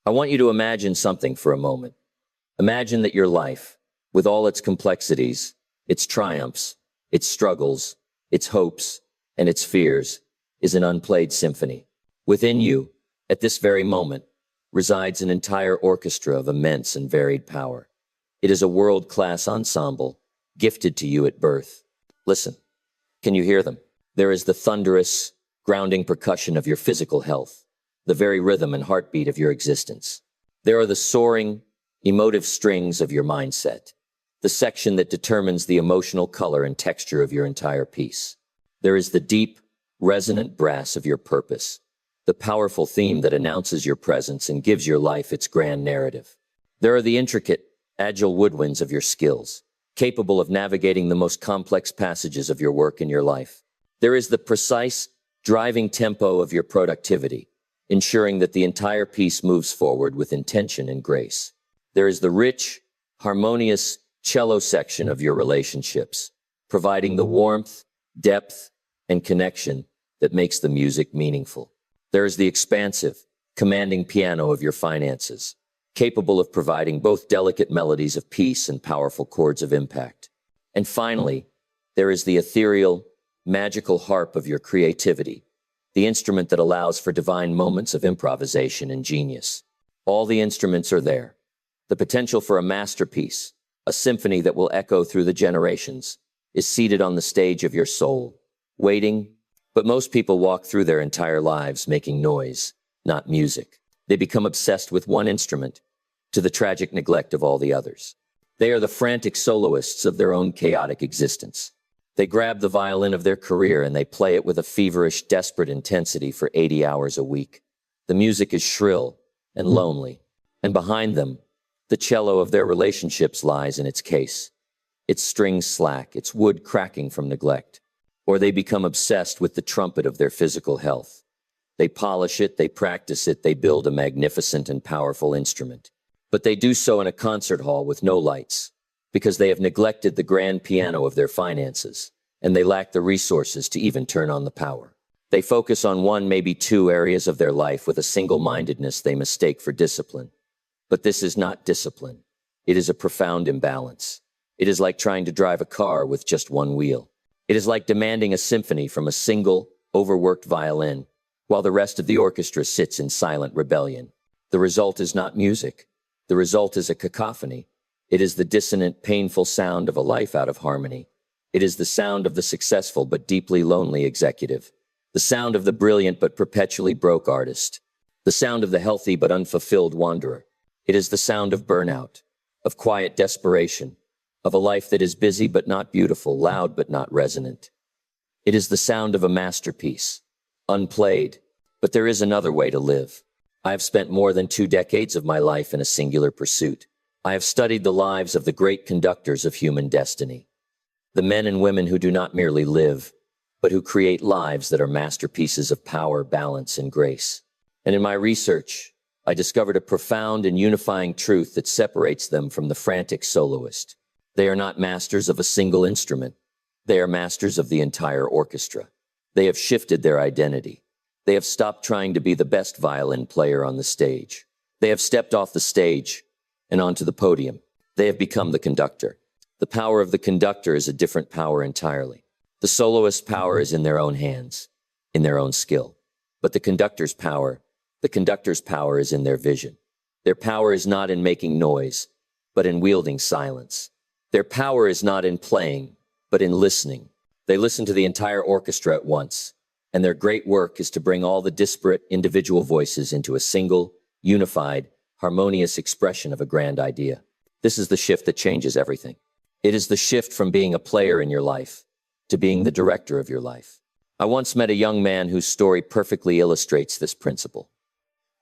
I want you to imagine something for a moment. Imagine that your life, with all its complexities, its triumphs, its struggles, its hopes, and its fears, is an unplayed symphony. Within you, at this very moment, resides an entire orchestra of immense and varied power. It is a world-class ensemble, gifted to you at birth. Listen, can you hear them? There is the thunderous, grounding percussion of your physical health, the very rhythm and heartbeat of your existence. There are the soaring, emotive strings of your mindset, the section that determines the emotional color and texture of your entire piece. There is the deep, resonant brass of your purpose, the powerful theme that announces your presence and gives your life its grand narrative. There are the intricate, agile woodwinds of your skills, capable of navigating the most complex passages of your work and your life. There is the precise, driving tempo of your productivity, ensuring that the entire piece moves forward with intention and grace. There is the rich, harmonious cello section of your relationships, providing the warmth, depth, and connection that makes the music meaningful. There is the expansive, commanding piano of your finances, capable of providing both delicate melodies of peace and powerful chords of impact. And finally, there is the ethereal, magical harp of your creativity, the instrument that allows for divine moments of improvisation and genius. All the instruments are there. The potential for a masterpiece, a symphony that will echo through the generations, is seated on the stage of your soul, waiting. But most people walk through their entire lives making noise, not music. They become obsessed with one instrument, to the tragic neglect of all the others. They are the frantic soloists of their own chaotic existence. They grab the violin of their career and they play it with a feverish, desperate intensity for 80 hours a week. The music is shrill and lonely, and behind them, the cello of their relationships lies in its case, its strings slack, its wood cracking from neglect. Or they become obsessed with the trumpet of their physical health. They polish it, they practice it, they build a magnificent and powerful instrument. But they do so in a concert hall with no lights, because they have neglected the grand piano of their finances, and they lack the resources to even turn on the power. They focus on one, maybe two areas of their life with a single-mindedness they mistake for discipline. But this is not discipline. It is a profound imbalance. It is like trying to drive a car with just one wheel. It is like demanding a symphony from a single, overworked violin, while the rest of the orchestra sits in silent rebellion. The result is not music. The result is a cacophony. It is the dissonant, painful sound of a life out of harmony. It is the sound of the successful but deeply lonely executive. The sound of the brilliant but perpetually broke artist. The sound of the healthy but unfulfilled wanderer. It is the sound of burnout, of quiet desperation, of a life that is busy but not beautiful, loud but not resonant. It is the sound of a masterpiece, unplayed. But there is another way to live. I have spent more than 2 decades of my life in a singular pursuit. I have studied the lives of the great conductors of human destiny, the men and women who do not merely live, but who create lives that are masterpieces of power, balance, and grace. And in my research, I discovered a profound and unifying truth that separates them from the frantic soloist. They are not masters of a single instrument. They are masters of the entire orchestra. They have shifted their identity. They have stopped trying to be the best violin player on the stage. They have stepped off the stage and onto the podium. They have become the conductor. The power of the conductor is a different power entirely. The soloist's power is in their own hands, in their own skill. But the conductor's power is in their vision. Their power is not in making noise, but in wielding silence. Their power is not in playing, but in listening. They listen to the entire orchestra at once, and their great work is to bring all the disparate individual voices into a single, unified, harmonious expression of a grand idea. This is the shift that changes everything. It is the shift from being a player in your life to being the director of your life. I once met a young man whose story perfectly illustrates this principle.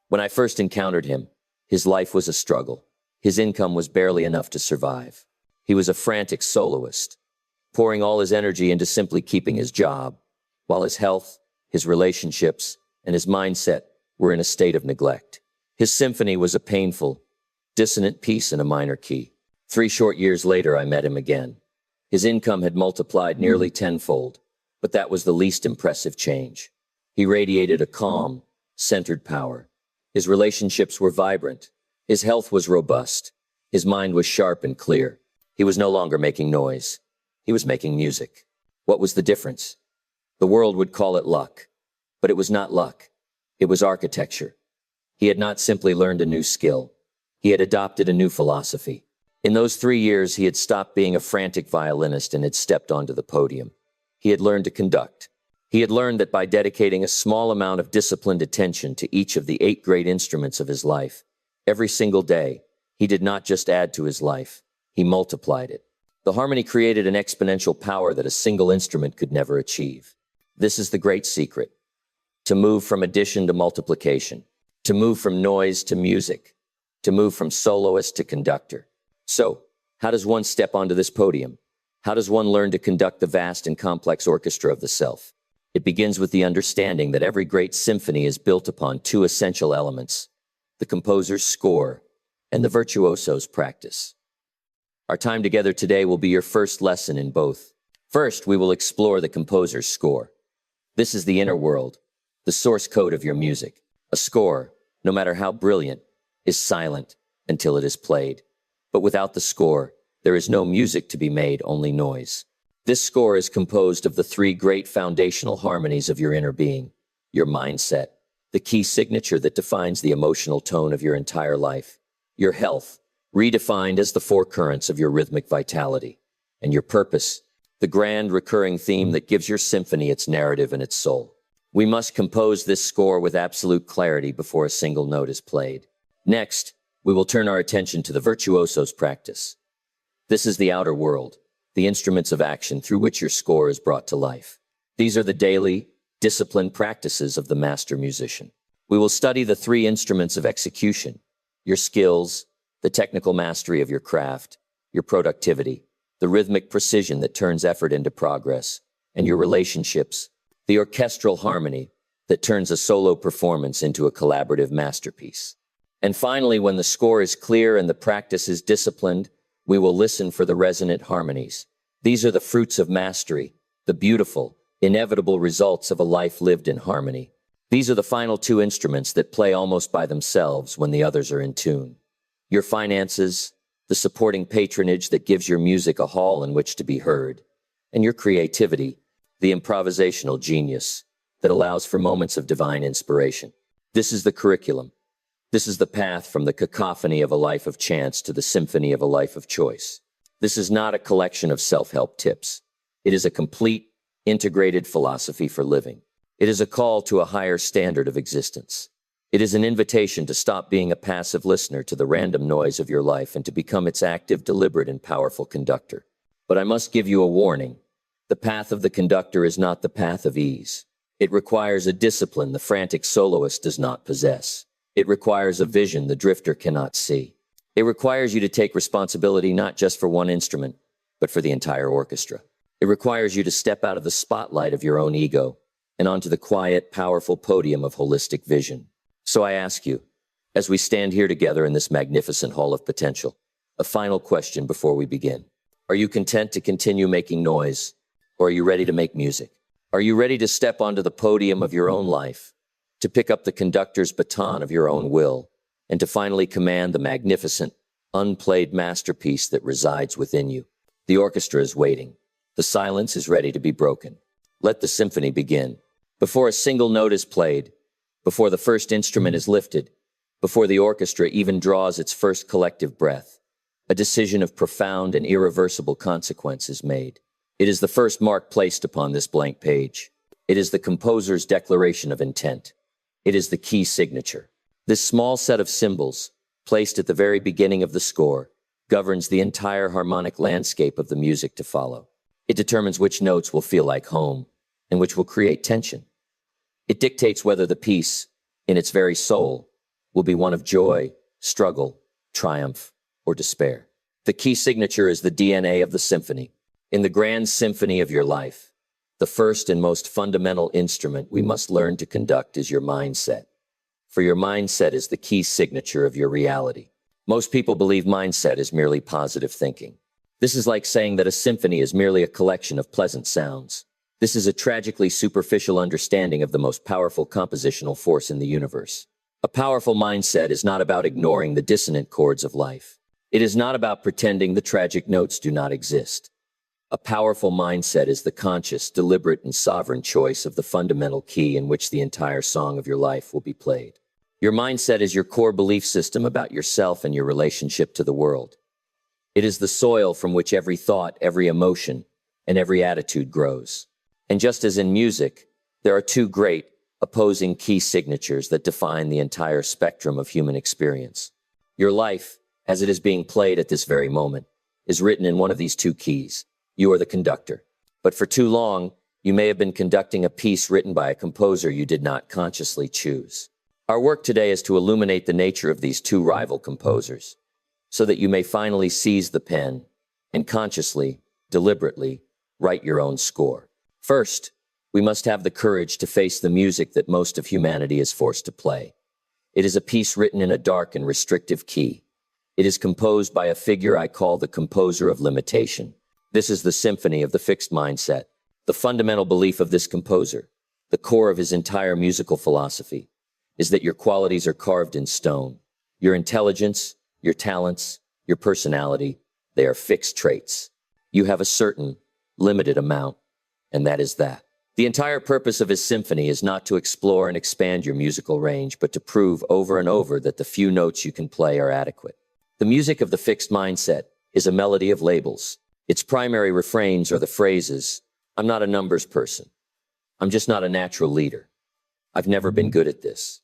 When I first encountered him, his life was a struggle. His income was barely enough to survive. He was a frantic soloist, pouring all his energy into simply keeping his job, while his health, his relationships, and his mindset were in a state of neglect. His symphony was a painful, dissonant piece in a minor key. 3 short years later, I met him again. His income had multiplied nearly tenfold, but that was the least impressive change. He radiated a calm, centered power, His relationships were vibrant. His health was robust. His mind was sharp and clear. He was no longer making noise. He was making music. What was the difference? The world would call it luck. But it was not luck. It was architecture. He had not simply learned a new skill. He had adopted a new philosophy. In those 3 years, he had stopped being a frantic violinist and had stepped onto the podium. He had learned to conduct. He had learned that by dedicating a small amount of disciplined attention to each of the 8 great instruments of his life, every single day, he did not just add to his life, he multiplied it. The harmony created an exponential power that a single instrument could never achieve. This is the great secret. To move from addition to multiplication, to move from noise to music, to move from soloist to conductor. So, how does one step onto this podium? How does one learn to conduct the vast and complex orchestra of the self? It begins with the understanding that every great symphony is built upon 2 essential elements: the composer's score and the virtuoso's practice. Our time together today will be your first lesson in both. First, we will explore the composer's score. This is the inner world, the source code of your music. A score, no matter how brilliant, is silent until it is played. But without the score, there is no music to be made, only noise. This score is composed of the 3 great foundational harmonies of your inner being: your mindset, the key signature that defines the emotional tone of your entire life; your health, redefined as the 4 currents of your rhythmic vitality; and your purpose, the grand recurring theme that gives your symphony its narrative and its soul. We must compose this score with absolute clarity before a single note is played. Next, we will turn our attention to the virtuoso's practice. This is the outer world, the instruments of action through which your score is brought to life. These are the daily, disciplined practices of the master musician. We will study the 3 instruments of execution: your skills, the technical mastery of your craft, your productivity, the rhythmic precision that turns effort into progress, and your relationships, the orchestral harmony that turns a solo performance into a collaborative masterpiece. And finally, when the score is clear and the practice is disciplined, we will listen for the resonant harmonies. These are the fruits of mastery, the beautiful, inevitable results of a life lived in harmony. These are the final 2 instruments that play almost by themselves when the others are in tune. Your finances, the supporting patronage that gives your music a hall in which to be heard, and your creativity, the improvisational genius that allows for moments of divine inspiration. This is the curriculum. This is the path from the cacophony of a life of chance to the symphony of a life of choice. This is not a collection of self-help tips. It is a complete, integrated philosophy for living. It is a call to a higher standard of existence. It is an invitation to stop being a passive listener to the random noise of your life and to become its active, deliberate, and powerful conductor. But I must give you a warning. The path of the conductor is not the path of ease. It requires a discipline the frantic soloist does not possess. It requires a vision the drifter cannot see. It requires you to take responsibility not just for one instrument, but for the entire orchestra. It requires you to step out of the spotlight of your own ego and onto the quiet, powerful podium of holistic vision. So I ask you, as we stand here together in this magnificent hall of potential, a final question before we begin. Are you content to continue making noise, or are you ready to make music? Are you ready to step onto the podium of your own life, to pick up the conductor's baton of your own will, and to finally command the magnificent, unplayed masterpiece that resides within you? The orchestra is waiting. The silence is ready to be broken. Let the symphony begin. Before a single note is played, before the first instrument is lifted, before the orchestra even draws its first collective breath, a decision of profound and irreversible consequence is made. It is the first mark placed upon this blank page. It is the composer's declaration of intent. It is the key signature. This small set of symbols, placed at the very beginning of the score, governs the entire harmonic landscape of the music to follow. It determines which notes will feel like home and which will create tension. It dictates whether the piece, in its very soul, will be one of joy, struggle, triumph, or despair. The key signature is the DNA of the symphony. In the grand symphony of your life, the first and most fundamental instrument we must learn to conduct is your mindset. For your mindset is the key signature of your reality. Most people believe mindset is merely positive thinking. This is like saying that a symphony is merely a collection of pleasant sounds. This is a tragically superficial understanding of the most powerful compositional force in the universe. A powerful mindset is not about ignoring the dissonant chords of life. It is not about pretending the tragic notes do not exist. A powerful mindset is the conscious, deliberate, and sovereign choice of the fundamental key in which the entire song of your life will be played. Your mindset is your core belief system about yourself and your relationship to the world. It is the soil from which every thought, every emotion, and every attitude grows. And just as in music, there are two great, opposing key signatures that define the entire spectrum of human experience. Your life, as it is being played at this very moment, is written in one of these two keys. You are the conductor. But for too long, you may have been conducting a piece written by a composer you did not consciously choose. Our work today is to illuminate the nature of these two rival composers, so that you may finally seize the pen and consciously, deliberately, write your own score. First, we must have the courage to face the music that most of humanity is forced to play. It is a piece written in a dark and restrictive key. It is composed by a figure I call the composer of limitation. This is the symphony of the fixed mindset. The fundamental belief of this composer, the core of his entire musical philosophy, is that your qualities are carved in stone. Your intelligence, your talents, your personality, they are fixed traits. You have a certain, limited amount, and that is that. The entire purpose of his symphony is not to explore and expand your musical range, but to prove over and over that the few notes you can play are adequate. The music of the fixed mindset is a melody of labels. Its primary refrains are the phrases, "I'm not a numbers person. I'm just not a natural leader. I've never been good at this.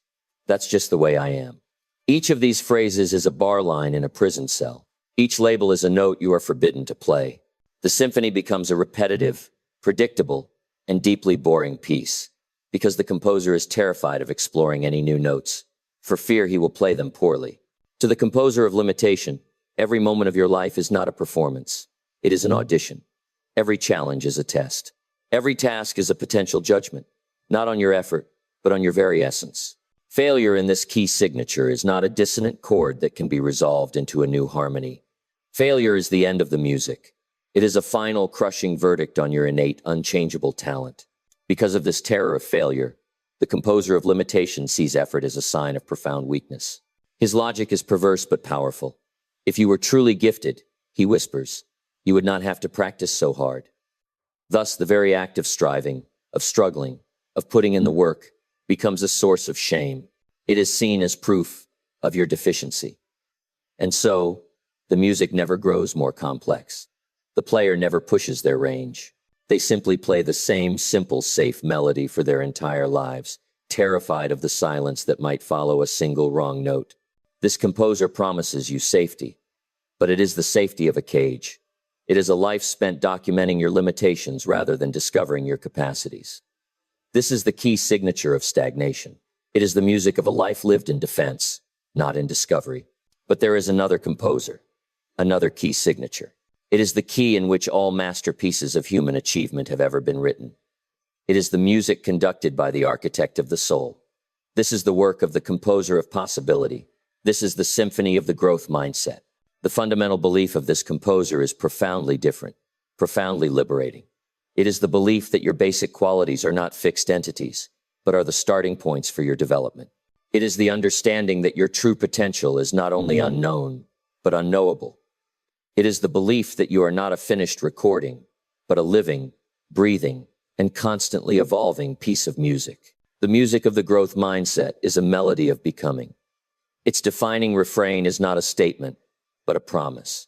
That's just the way I am." Each of these phrases is a bar line in a prison cell. Each label is a note you are forbidden to play. The symphony becomes a repetitive, predictable, and deeply boring piece, because the composer is terrified of exploring any new notes, for fear he will play them poorly. To the composer of limitation, every moment of your life is not a performance. It is an audition. Every challenge is a test. Every task is a potential judgment, not on your effort, but on your very essence. Failure in this key signature is not a dissonant chord that can be resolved into a new harmony. Failure is the end of the music. It is a final, crushing verdict on your innate, unchangeable talent. Because of this terror of failure, the composer of limitation sees effort as a sign of profound weakness. His logic is perverse but powerful. If you were truly gifted, he whispers, you would not have to practice so hard. Thus, the very act of striving, of struggling, of putting in the work, becomes a source of shame. It is seen as proof of your deficiency. And so, the music never grows more complex. The player never pushes their range. They simply play the same simple, safe melody for their entire lives, terrified of the silence that might follow a single wrong note. This composer promises you safety, but it is the safety of a cage. It is a life spent documenting your limitations rather than discovering your capacities. This is the key signature of stagnation. It is the music of a life lived in defense, not in discovery. But there is another composer, another key signature. It is the key in which all masterpieces of human achievement have ever been written. It is the music conducted by the architect of the soul. This is the work of the composer of possibility. This is the symphony of the growth mindset. The fundamental belief of this composer is profoundly different, profoundly liberating. It is the belief that your basic qualities are not fixed entities, but are the starting points for your development. It is the understanding that your true potential is not only unknown, but unknowable. It is the belief that you are not a finished recording, but a living, breathing, and constantly evolving piece of music. The music of the growth mindset is a melody of becoming. Its defining refrain is not a statement, but a promise.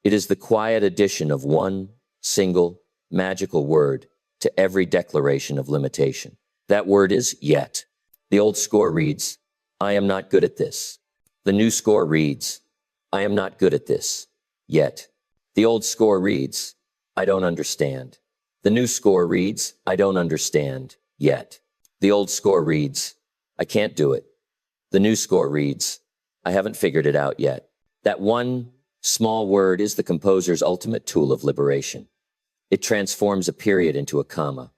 It is the quiet addition of one single, magical word to every declaration of limitation. That word is yet. The old score reads, I am not good at this. The new score reads, I am not good at this. Yet. The old score reads, I don't understand. The new score reads, I don't understand. Yet. The old score reads, I can't do it. The new score reads, I haven't figured it out yet. That one small word is the composer's ultimate tool of liberation. It transforms a period into a comma.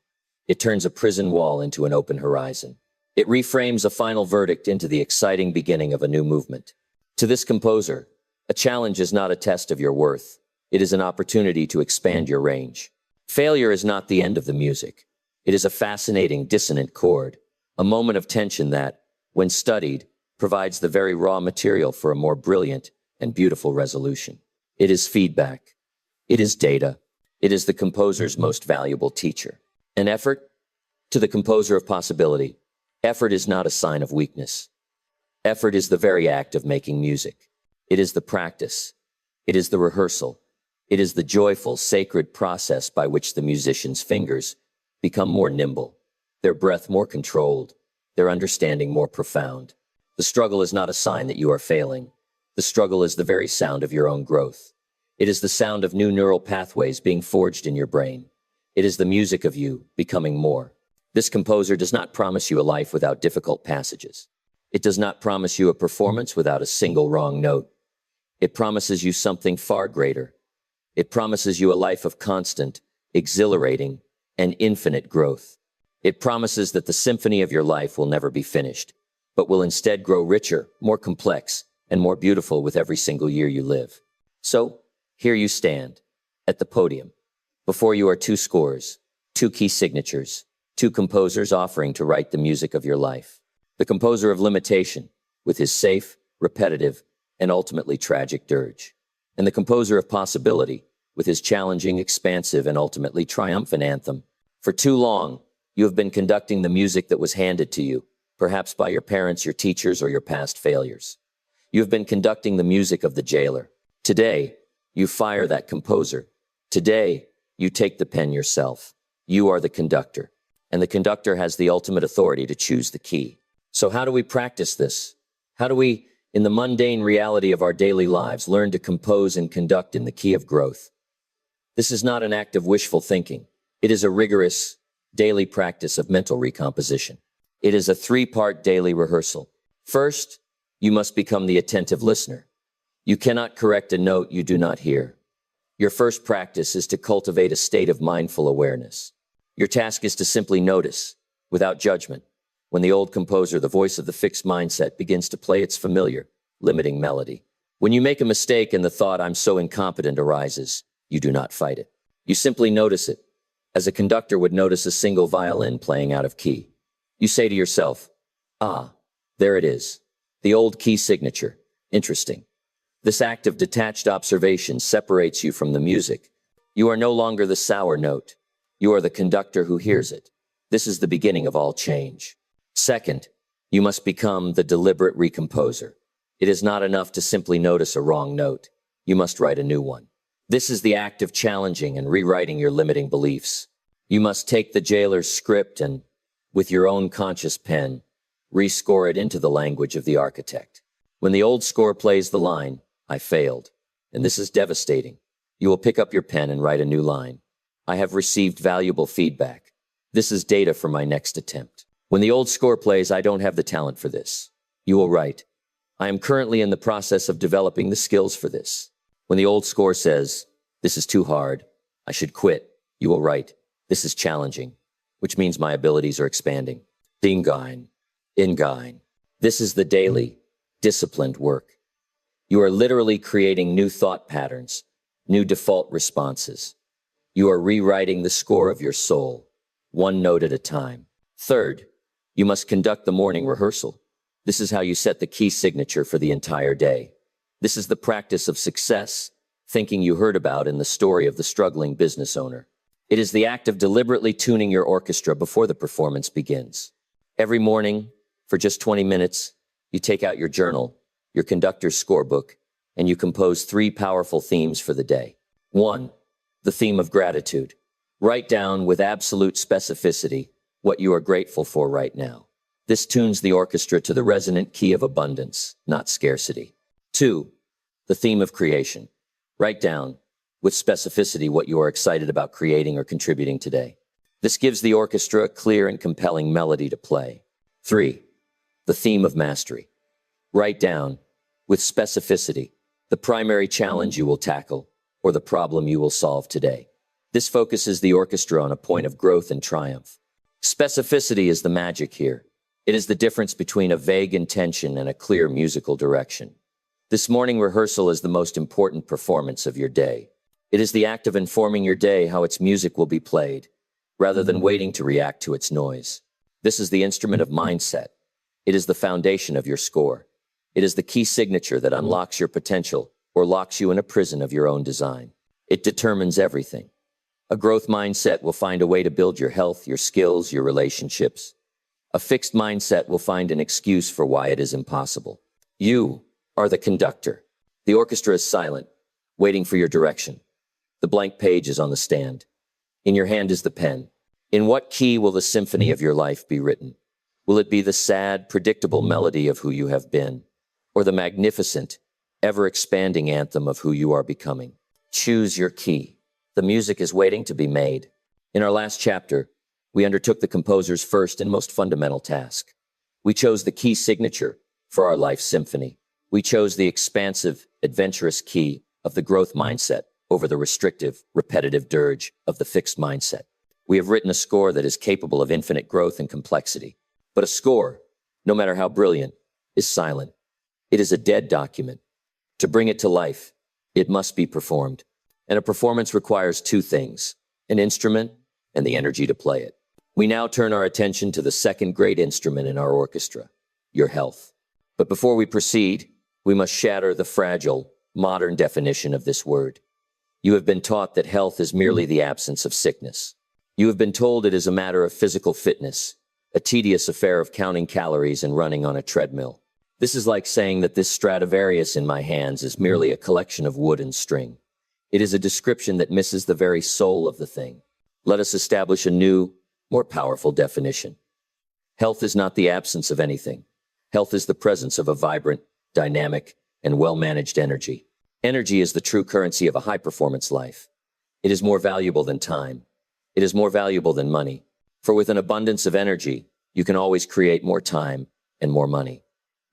It turns a prison wall into an open horizon. It reframes a final verdict into the exciting beginning of a new movement. To this composer, a challenge is not a test of your worth. It is an opportunity to expand your range. Failure is not the end of the music. It is a fascinating, dissonant chord, a moment of tension that, when studied, provides the very raw material for a more brilliant and beautiful resolution. It is feedback. It is data. It is the composer's most valuable teacher. An effort? To the composer of possibility, effort is not a sign of weakness. Effort is the very act of making music. It is the practice. It is the rehearsal. It is the joyful, sacred process by which the musician's fingers become more nimble, their breath more controlled, their understanding more profound. The struggle is not a sign that you are failing. The struggle is the very sound of your own growth. It is the sound of new neural pathways being forged in your brain. It is the music of you becoming more. This composer does not promise you a life without difficult passages. It does not promise you a performance without a single wrong note. It promises you something far greater. It promises you a life of constant, exhilarating, and infinite growth. It promises that the symphony of your life will never be finished, but will instead grow richer, more complex, and more beautiful with every single year you live. So, here you stand, at the podium. Before you are two scores, two key signatures, two composers offering to write the music of your life. The composer of limitation, with his safe, repetitive, and ultimately tragic dirge. And the composer of possibility, with his challenging, expansive, and ultimately triumphant anthem. For too long, you have been conducting the music that was handed to you, perhaps by your parents, your teachers, or your past failures. You have been conducting the music of the jailer. Today, you fire that composer. Today, you take the pen yourself. You are the conductor. And the conductor has the ultimate authority to choose the key. So how do we practice this? How do we, in the mundane reality of our daily lives, learn to compose and conduct in the key of growth? This is not an act of wishful thinking. It is a rigorous, daily practice of mental recomposition. It is a three-part daily rehearsal. First, you must become the attentive listener. You cannot correct a note you do not hear. Your first practice is to cultivate a state of mindful awareness. Your task is to simply notice, without judgment, when the old composer, the voice of the fixed mindset, begins to play its familiar, limiting melody. When you make a mistake and the thought, "I'm so incompetent," arises, you do not fight it. You simply notice it, as a conductor would notice a single violin playing out of key. You say to yourself, "Ah, there it is. The old key signature. Interesting." This act of detached observation separates you from the music. You are no longer the sour note. You are the conductor who hears it. This is the beginning of all change. Second, you must become the deliberate recomposer. It is not enough to simply notice a wrong note. You must write a new one. This is the act of challenging and rewriting your limiting beliefs. You must take the jailer's script and, with your own conscious pen, rescore it into the language of the architect. When the old score plays the line, "I failed," and this is devastating, you will pick up your pen and write a new line. "I have received valuable feedback. This is data for my next attempt." When the old score plays, "I don't have the talent for this," you will write, "I am currently in the process of developing the skills for this." When the old score says, "This is too hard, I should quit," you will write, "This is challenging, which means my abilities are expanding." Ingain. This is the daily, disciplined work. You are literally creating new thought patterns, new default responses. You are rewriting the score of your soul, one note at a time. Third, you must conduct the morning rehearsal. This is how you set the key signature for the entire day. This is the practice of success, thinking you heard about in the story of the struggling business owner. It is the act of deliberately tuning your orchestra before the performance begins. Every morning, for just 20 minutes, you take out your journal, your conductor's scorebook, and you compose 3 powerful themes for the day. 1. The theme of gratitude. Write down with absolute specificity what you are grateful for right now. This tunes the orchestra to the resonant key of abundance, not scarcity. 2. The theme of creation. Write down, with specificity, what you are excited about creating or contributing today. This gives the orchestra a clear and compelling melody to play. 3. The theme of mastery. Write down, with specificity, the primary challenge you will tackle or the problem you will solve today. This focuses the orchestra on a point of growth and triumph. Specificity is the magic here. It is the difference between a vague intention and a clear musical direction. This morning rehearsal is the most important performance of your day. It is the act of informing your day how its music will be played, rather than waiting to react to its noise. This is the instrument of mindset. It is the foundation of your score. It is the key signature that unlocks your potential or locks you in a prison of your own design. It determines everything. A growth mindset will find a way to build your health, your skills, your relationships. A fixed mindset will find an excuse for why it is impossible. You are the conductor. The orchestra is silent, waiting for your direction. The blank page is on the stand. In your hand is the pen. In what key will the symphony of your life be written? Will it be the sad, predictable melody of who you have been, or the magnificent, ever-expanding anthem of who you are becoming? Choose your key. The music is waiting to be made. In our last chapter, we undertook the composer's first and most fundamental task. We chose the key signature for our life symphony. We chose the expansive, adventurous key of the growth mindset over the restrictive, repetitive dirge of the fixed mindset. We have written a score that is capable of infinite growth and complexity. But a score, no matter how brilliant, is silent. It is a dead document. To bring it to life, it must be performed. And a performance requires two things: an instrument and the energy to play it. We now turn our attention to the second great instrument in our orchestra, your health. But before we proceed, we must shatter the fragile, modern definition of this word. You have been taught that health is merely the absence of sickness. You have been told it is a matter of physical fitness, a tedious affair of counting calories and running on a treadmill. This is like saying that this Stradivarius in my hands is merely a collection of wood and string. It is a description that misses the very soul of the thing. Let us establish a new, more powerful definition. Health is not the absence of anything. Health is the presence of a vibrant, dynamic, and well-managed energy. Energy is the true currency of a high-performance life. It is more valuable than time. It is more valuable than money. For with an abundance of energy, you can always create more time and more money.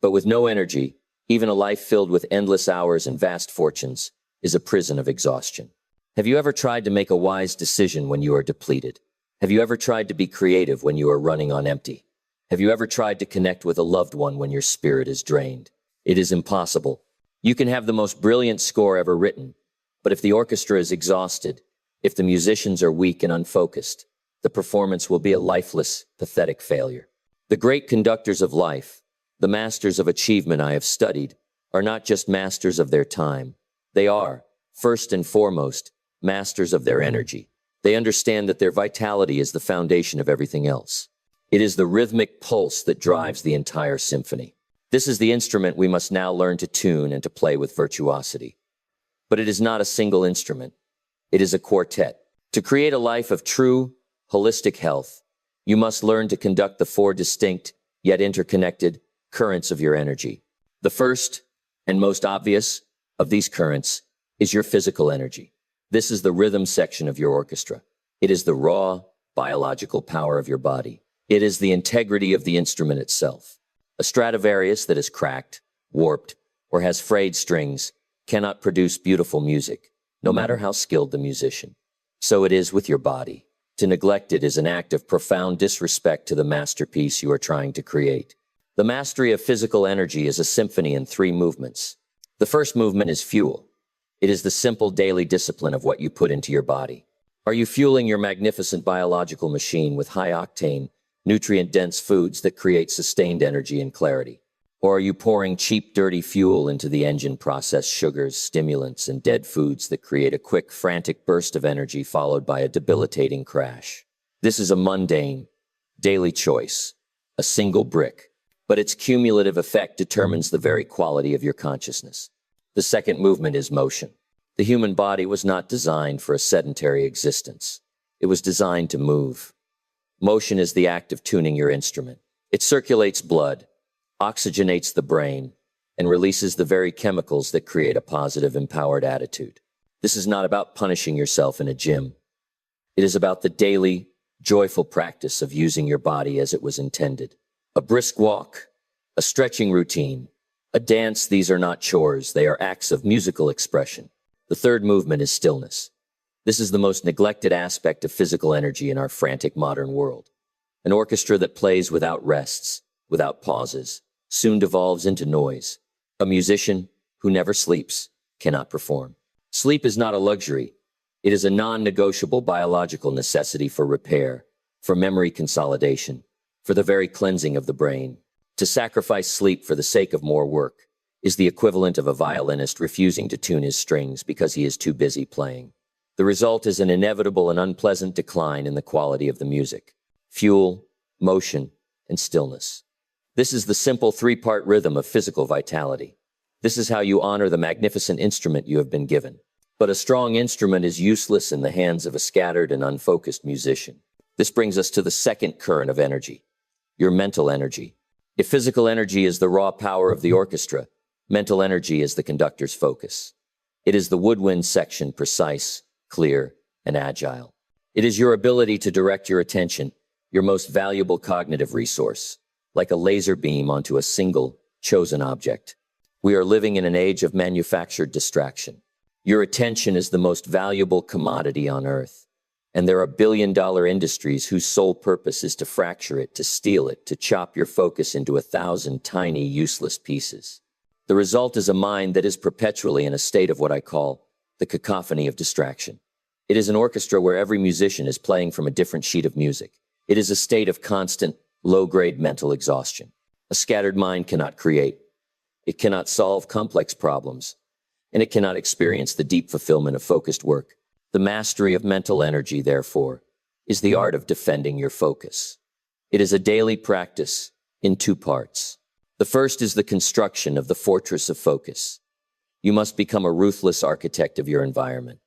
But with no energy, even a life filled with endless hours and vast fortunes is a prison of exhaustion. Have you ever tried to make a wise decision when you are depleted? Have you ever tried to be creative when you are running on empty? Have you ever tried to connect with a loved one when your spirit is drained? It is impossible. You can have the most brilliant score ever written, but if the orchestra is exhausted, if the musicians are weak and unfocused, the performance will be a lifeless, pathetic failure. The great conductors of life, the masters of achievement I have studied, are not just masters of their time. They are, first and foremost, masters of their energy. They understand that their vitality is the foundation of everything else. It is the rhythmic pulse that drives the entire symphony. This is the instrument we must now learn to tune and to play with virtuosity. But it is not a single instrument. It is a quartet. To create a life of true, holistic health, you must learn to conduct the four distinct, yet interconnected, currents of your energy. The first, and most obvious, of these currents is your physical energy. This is the rhythm section of your orchestra. It is the raw, biological power of your body. It is the integrity of the instrument itself. A Stradivarius that is cracked, warped, or has frayed strings cannot produce beautiful music, no matter how skilled the musician. So it is with your body. To neglect it is an act of profound disrespect to the masterpiece you are trying to create. The mastery of physical energy is a symphony in 3 movements. The first movement is fuel. It is the simple daily discipline of what you put into your body. Are you fueling your magnificent biological machine with high-octane, nutrient-dense foods that create sustained energy and clarity? Or are you pouring cheap, dirty fuel into the engine, processed sugars, stimulants, and dead foods that create a quick, frantic burst of energy followed by a debilitating crash? This is a mundane, daily choice, a single brick, but its cumulative effect determines the very quality of your consciousness. The second movement is motion. The human body was not designed for a sedentary existence. It was designed to move. Motion is the act of tuning your instrument. It circulates blood, oxygenates the brain, and releases the very chemicals that create a positive, empowered attitude. This is not about punishing yourself in a gym. It is about the daily, joyful practice of using your body as it was intended. A brisk walk, a stretching routine, a dance, these are not chores, they are acts of musical expression. The third movement is stillness. This is the most neglected aspect of physical energy in our frantic modern world. An orchestra that plays without rests, without pauses, soon devolves into noise. A musician who never sleeps cannot perform. Sleep is not a luxury. It is a non-negotiable biological necessity for repair, for memory consolidation, for the very cleansing of the brain. To sacrifice sleep for the sake of more work is the equivalent of a violinist refusing to tune his strings because he is too busy playing. The result is an inevitable and unpleasant decline in the quality of the music. Fuel, motion, and stillness. This is the simple three-part rhythm of physical vitality. This is how you honor the magnificent instrument you have been given. But a strong instrument is useless in the hands of a scattered and unfocused musician. This brings us to the second current of energy, your mental energy. If physical energy is the raw power of the orchestra, mental energy is the conductor's focus. It is the woodwind section, precise, clear, and agile. It is your ability to direct your attention, your most valuable cognitive resource, like a laser beam onto a single, chosen object. We are living in an age of manufactured distraction. Your attention is the most valuable commodity on earth, and there are billion-dollar industries whose sole purpose is to fracture it, to steal it, to chop your focus into 1,000 tiny, useless pieces. The result is a mind that is perpetually in a state of what I call the cacophony of distraction. It is an orchestra where every musician is playing from a different sheet of music. It is a state of constant, low-grade mental exhaustion. A scattered mind cannot create. It cannot solve complex problems, and it cannot experience the deep fulfillment of focused work. The mastery of mental energy, therefore, is the art of defending your focus. It is a daily practice in two parts. The first is the construction of the fortress of focus. You must become a ruthless architect of your environment.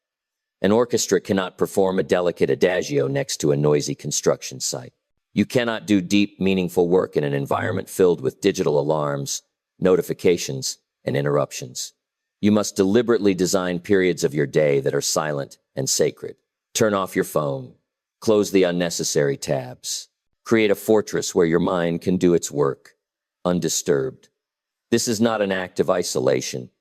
An orchestra cannot perform a delicate adagio next to a noisy construction site. You cannot do deep, meaningful work in an environment filled with digital alarms, notifications, and interruptions. You must deliberately design periods of your day that are silent and sacred. Turn off your phone. Close the unnecessary tabs. Create a fortress where your mind can do its work, undisturbed. This is not an act of isolation.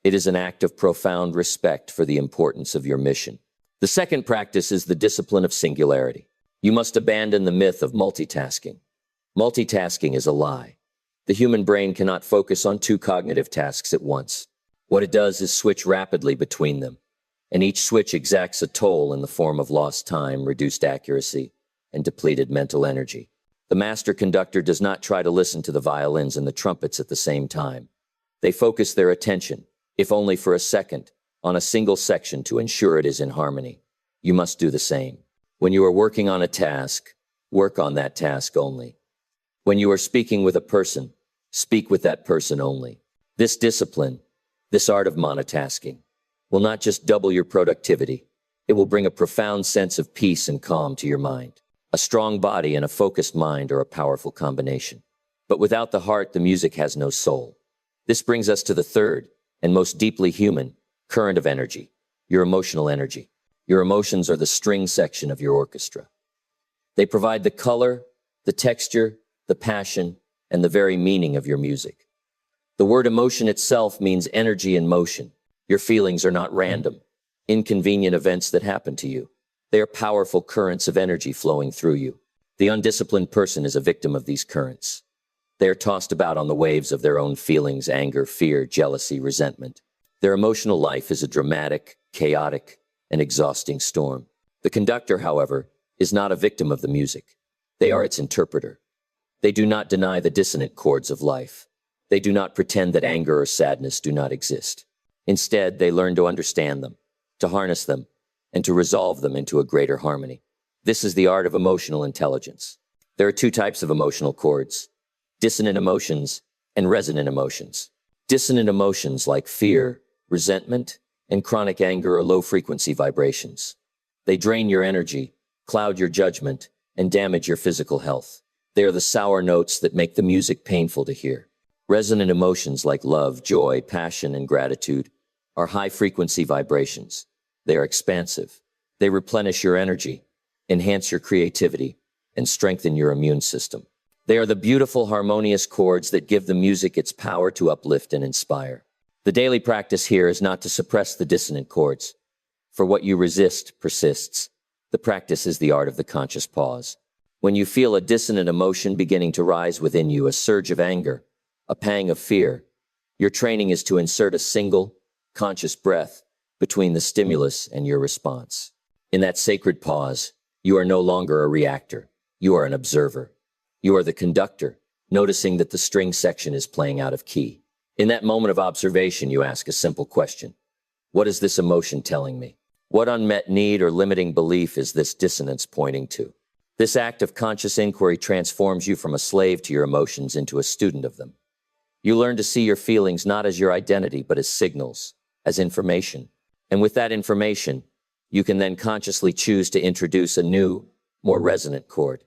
It is an act of profound respect for the importance of your mission. The second practice is the discipline of singularity. You must abandon the myth of multitasking. Multitasking is a lie. The human brain cannot focus on two cognitive tasks at once. What it does is switch rapidly between them, and each switch exacts a toll in the form of lost time, reduced accuracy, and depleted mental energy. The master conductor does not try to listen to the violins and the trumpets at the same time. They focus their attention, if only for a second, on a single section to ensure it is in harmony. You must do the same. When you are working on a task, work on that task only. When you are speaking with a person, speak with that person only. This discipline, this art of monotasking, will not just double your productivity, it will bring a profound sense of peace and calm to your mind. A strong body and a focused mind are a powerful combination. But without the heart, the music has no soul. This brings us to the third, and most deeply human, current of energy, your emotional energy. Your emotions are the string section of your orchestra. They provide the color, the texture, the passion, and the very meaning of your music. The word emotion itself means energy in motion. Your feelings are not random, inconvenient events that happen to you. They are powerful currents of energy flowing through you. The undisciplined person is a victim of these currents. They are tossed about on the waves of their own feelings, anger, fear, jealousy, resentment. Their emotional life is a dramatic, chaotic, and exhausting storm. The conductor, however, is not a victim of the music. They are its interpreter. They do not deny the dissonant chords of life. They do not pretend that anger or sadness do not exist. Instead, they learn to understand them, to harness them, and to resolve them into a greater harmony. This is the art of emotional intelligence. There are two types of emotional chords: dissonant emotions and resonant emotions. Dissonant emotions like fear, resentment, and chronic anger are low-frequency vibrations. They drain your energy, cloud your judgment, and damage your physical health. They are the sour notes that make the music painful to hear. Resonant emotions like love, joy, passion, and gratitude are high-frequency vibrations. They are expansive. They replenish your energy, enhance your creativity, and strengthen your immune system. They are the beautiful, harmonious chords that give the music its power to uplift and inspire. The daily practice here is not to suppress the dissonant chords. For what you resist persists. The practice is the art of the conscious pause. When you feel a dissonant emotion beginning to rise within you, a surge of anger, a pang of fear, your training is to insert a single, conscious breath between the stimulus and your response. In that sacred pause, you are no longer a reactor. You are an observer. You are the conductor, noticing that the string section is playing out of key. In that moment of observation, you ask a simple question. What is this emotion telling me? What unmet need or limiting belief is this dissonance pointing to? This act of conscious inquiry transforms you from a slave to your emotions into a student of them. You learn to see your feelings not as your identity, but as signals, as information. And with that information, you can then consciously choose to introduce a new, more resonant chord.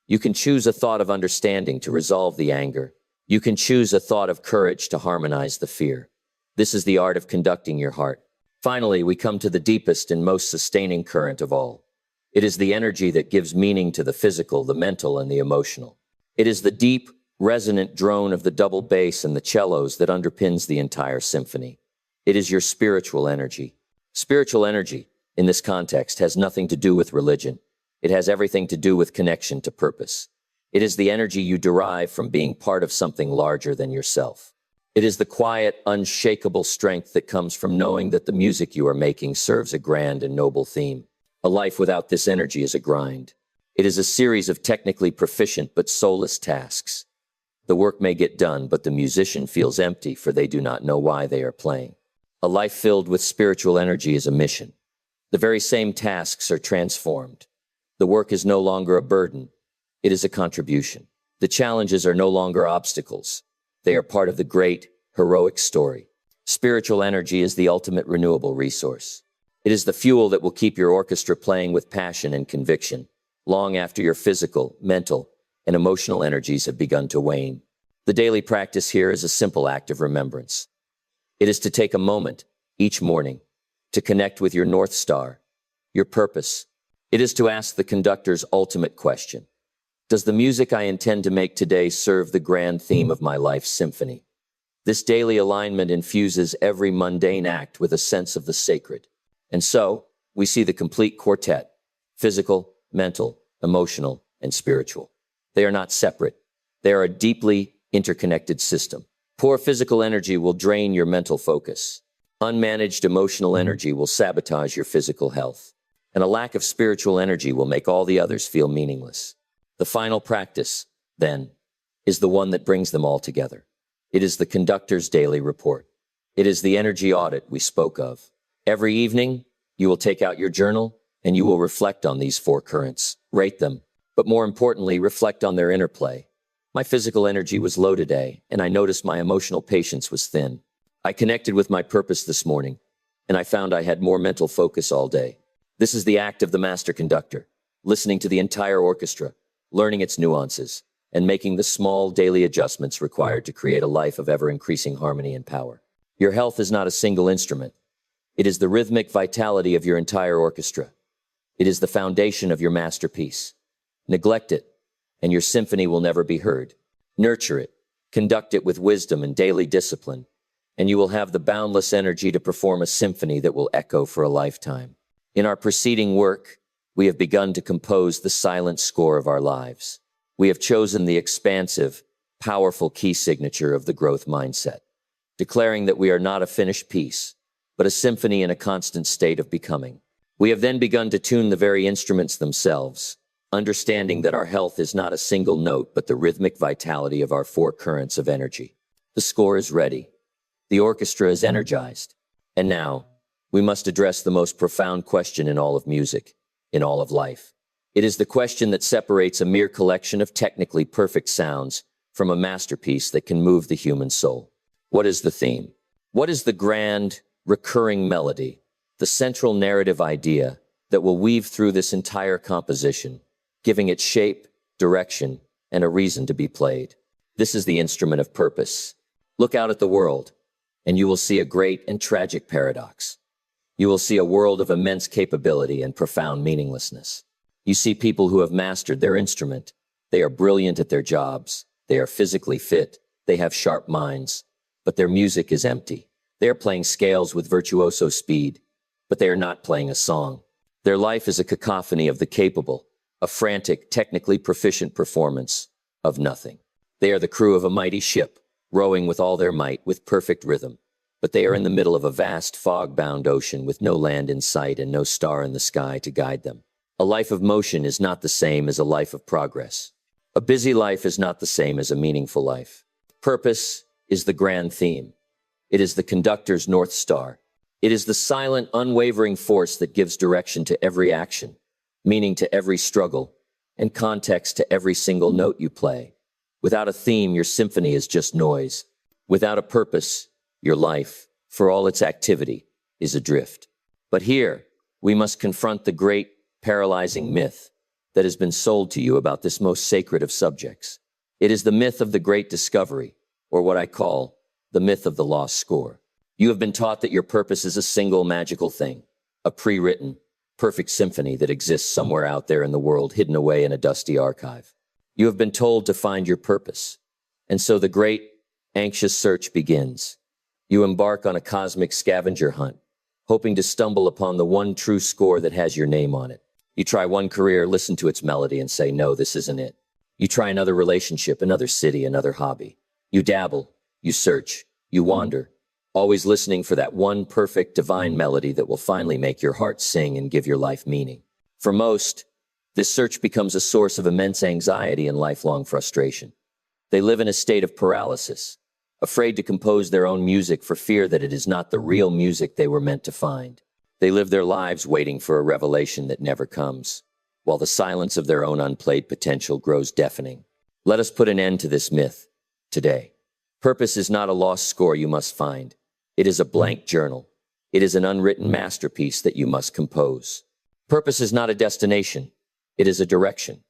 You can choose a thought of understanding to resolve the anger. You can choose a thought of courage to harmonize the fear. This is the art of conducting your heart. Finally, we come to the deepest and most sustaining current of all. It is the energy that gives meaning to the physical, the mental, and the emotional. It is the deep, resonant drone of the double bass and the cellos that underpins the entire symphony. It is your spiritual energy. Spiritual energy, in this context, has nothing to do with religion. It has everything to do with connection to purpose. It is the energy you derive from being part of something larger than yourself. It is the quiet, unshakable strength that comes from knowing that the music you are making serves a grand and noble theme. A life without this energy is a grind. It is a series of technically proficient but soulless tasks. The work may get done, but the musician feels empty, for they do not know why they are playing. A life filled with spiritual energy is a mission. The very same tasks are transformed. The work is no longer a burden. It is a contribution. The challenges are no longer obstacles. They are part of the great, heroic story. Spiritual energy is the ultimate renewable resource. It is the fuel that will keep your orchestra playing with passion and conviction, long after your physical, mental, and emotional energies have begun to wane. The daily practice here is a simple act of remembrance. It is to take a moment, each morning, to connect with your North Star, your purpose. It is to ask the conductor's ultimate question. Does the music I intend to make today serve the grand theme of my life's symphony? This daily alignment infuses every mundane act with a sense of the sacred. And so, we see the complete quartet: physical, mental, emotional, and spiritual. They are not separate. They are a deeply interconnected system. Poor physical energy will drain your mental focus. Unmanaged emotional energy will sabotage your physical health. And a lack of spiritual energy will make all the others feel meaningless. The final practice, then, is the one that brings them all together. It is the conductor's daily report. It is the energy audit we spoke of. Every evening, you will take out your journal and you will reflect on these four currents, rate them, but more importantly, reflect on their interplay. My physical energy was low today, and I noticed my emotional patience was thin. I connected with my purpose this morning, and I found I had more mental focus all day. This is the act of the master conductor, listening to the entire orchestra, learning its nuances, and making the small daily adjustments required to create a life of ever-increasing harmony and power. Your health is not a single instrument. It is the rhythmic vitality of your entire orchestra. It is the foundation of your masterpiece. Neglect it, and your symphony will never be heard. Nurture it, conduct it with wisdom and daily discipline, and you will have the boundless energy to perform a symphony that will echo for a lifetime. In our preceding work, we have begun to compose the silent score of our lives. We have chosen the expansive, powerful key signature of the growth mindset, declaring that we are not a finished piece, but a symphony in a constant state of becoming. We have then begun to tune the very instruments themselves, understanding that our health is not a single note, but the rhythmic vitality of our four currents of energy. The score is ready. The orchestra is energized. And now, we must address the most profound question in all of music, in all of life. It is the question that separates a mere collection of technically perfect sounds from a masterpiece that can move the human soul. What is the theme? What is the grand, recurring melody, the central narrative idea that will weave through this entire composition, giving it shape, direction, and a reason to be played? This is the instrument of purpose. Look out at the world, and you will see a great and tragic paradox. You will see a world of immense capability and profound meaninglessness. You see people who have mastered their instrument. They are brilliant at their jobs. They are physically fit. They have sharp minds. But their music is empty. They are playing scales with virtuoso speed, but they are not playing a song. Their life is a cacophony of the capable, a frantic, technically proficient performance of nothing. They are the crew of a mighty ship, rowing with all their might, with perfect rhythm. But they are in the middle of a vast fog-bound ocean with no land in sight and no star in the sky to guide them. A life of motion is not the same as a life of progress. A busy life is not the same as a meaningful life. Purpose is the grand theme. It is the conductor's North Star. It is the silent, unwavering force that gives direction to every action, meaning to every struggle, and context to every single note you play. Without a theme, your symphony is just noise. Without a purpose, your life, for all its activity, is adrift. But here, we must confront the great, paralyzing myth that has been sold to you about this most sacred of subjects. It is the myth of the great discovery, or what I call the myth of the lost score. You have been taught that your purpose is a single magical thing, a pre-written, perfect symphony that exists somewhere out there in the world, hidden away in a dusty archive. You have been told to find your purpose, and so the great, anxious search begins. You embark on a cosmic scavenger hunt, hoping to stumble upon the one true score that has your name on it. You try one career, listen to its melody, and say, no, this isn't it. You try another relationship, another city, another hobby. You dabble, you search, you wander, always listening for that one perfect, divine melody that will finally make your heart sing and give your life meaning. For most, this search becomes a source of immense anxiety and lifelong frustration. They live in a state of paralysis, afraid to compose their own music for fear that it is not the real music they were meant to find. They live their lives waiting for a revelation that never comes, while the silence of their own unplayed potential grows deafening. Let us put an end to this myth today. Purpose is not a lost score you must find. It is a blank journal. It is an unwritten masterpiece that you must compose. Purpose is not a destination. It is a direction.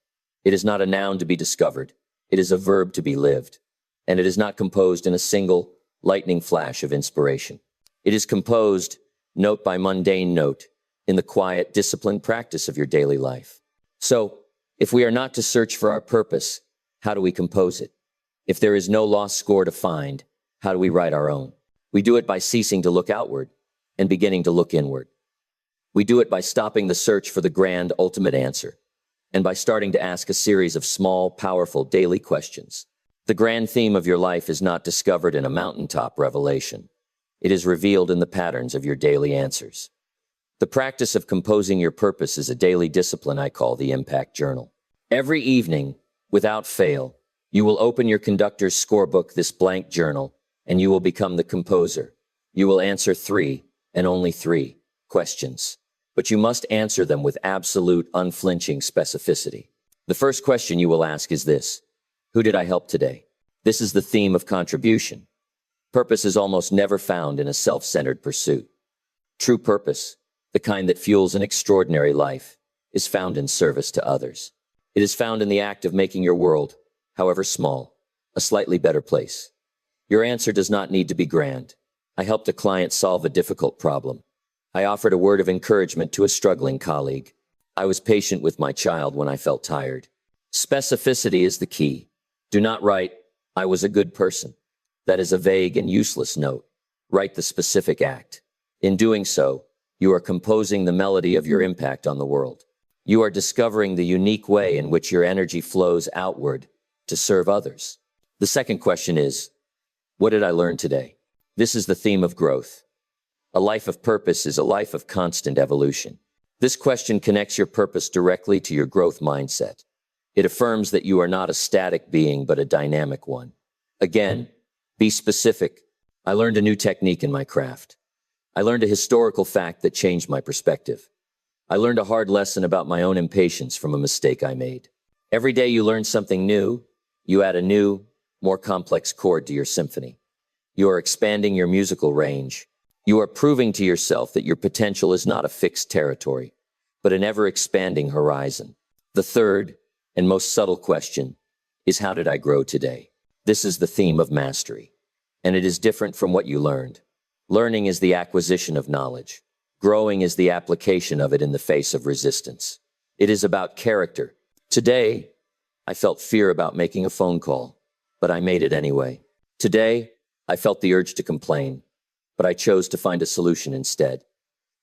It is not a noun to be discovered. It is a verb to be lived. And it is not composed in a single, lightning flash of inspiration. It is composed, note by mundane note, in the quiet, disciplined practice of your daily life. So, if we are not to search for our purpose, how do we compose it? If there is no lost score to find, how do we write our own? We do it by ceasing to look outward and beginning to look inward. We do it by stopping the search for the grand, ultimate answer, and by starting to ask a series of small, powerful, daily questions. The grand theme of your life is not discovered in a mountaintop revelation. It is revealed in the patterns of your daily answers. The practice of composing your purpose is a daily discipline I call the Impact Journal. Every evening, without fail, you will open your conductor's scorebook, this blank journal, and you will become the composer. You will answer 3, and only 3, questions. But you must answer them with absolute, unflinching specificity. The first question you will ask is this: who did I help today? This is the theme of contribution. Purpose is almost never found in a self-centered pursuit. True purpose, the kind that fuels an extraordinary life, is found in service to others. It is found in the act of making your world, however small, a slightly better place. Your answer does not need to be grand. I helped a client solve a difficult problem. I offered a word of encouragement to a struggling colleague. I was patient with my child when I felt tired. Specificity is the key. Do not write, I was a good person. That is a vague and useless note. Write the specific act. In doing so, you are composing the melody of your impact on the world. You are discovering the unique way in which your energy flows outward to serve others. The second question is, what did I learn today? This is the theme of growth. A life of purpose is a life of constant evolution. This question connects your purpose directly to your growth mindset. It affirms that you are not a static being, but a dynamic one. Again, be specific. I learned a new technique in my craft. I learned a historical fact that changed my perspective. I learned a hard lesson about my own impatience from a mistake I made. Every day you learn something new, you add a new, more complex chord to your symphony. You are expanding your musical range. You are proving to yourself that your potential is not a fixed territory, but an ever-expanding horizon. The third and most subtle question is, how did I grow today? This is the theme of mastery, and it is different from what you learned. Learning is the acquisition of knowledge. Growing is the application of it in the face of resistance. It is about character. Today, I felt fear about making a phone call, but I made it anyway. Today, I felt the urge to complain, but I chose to find a solution instead.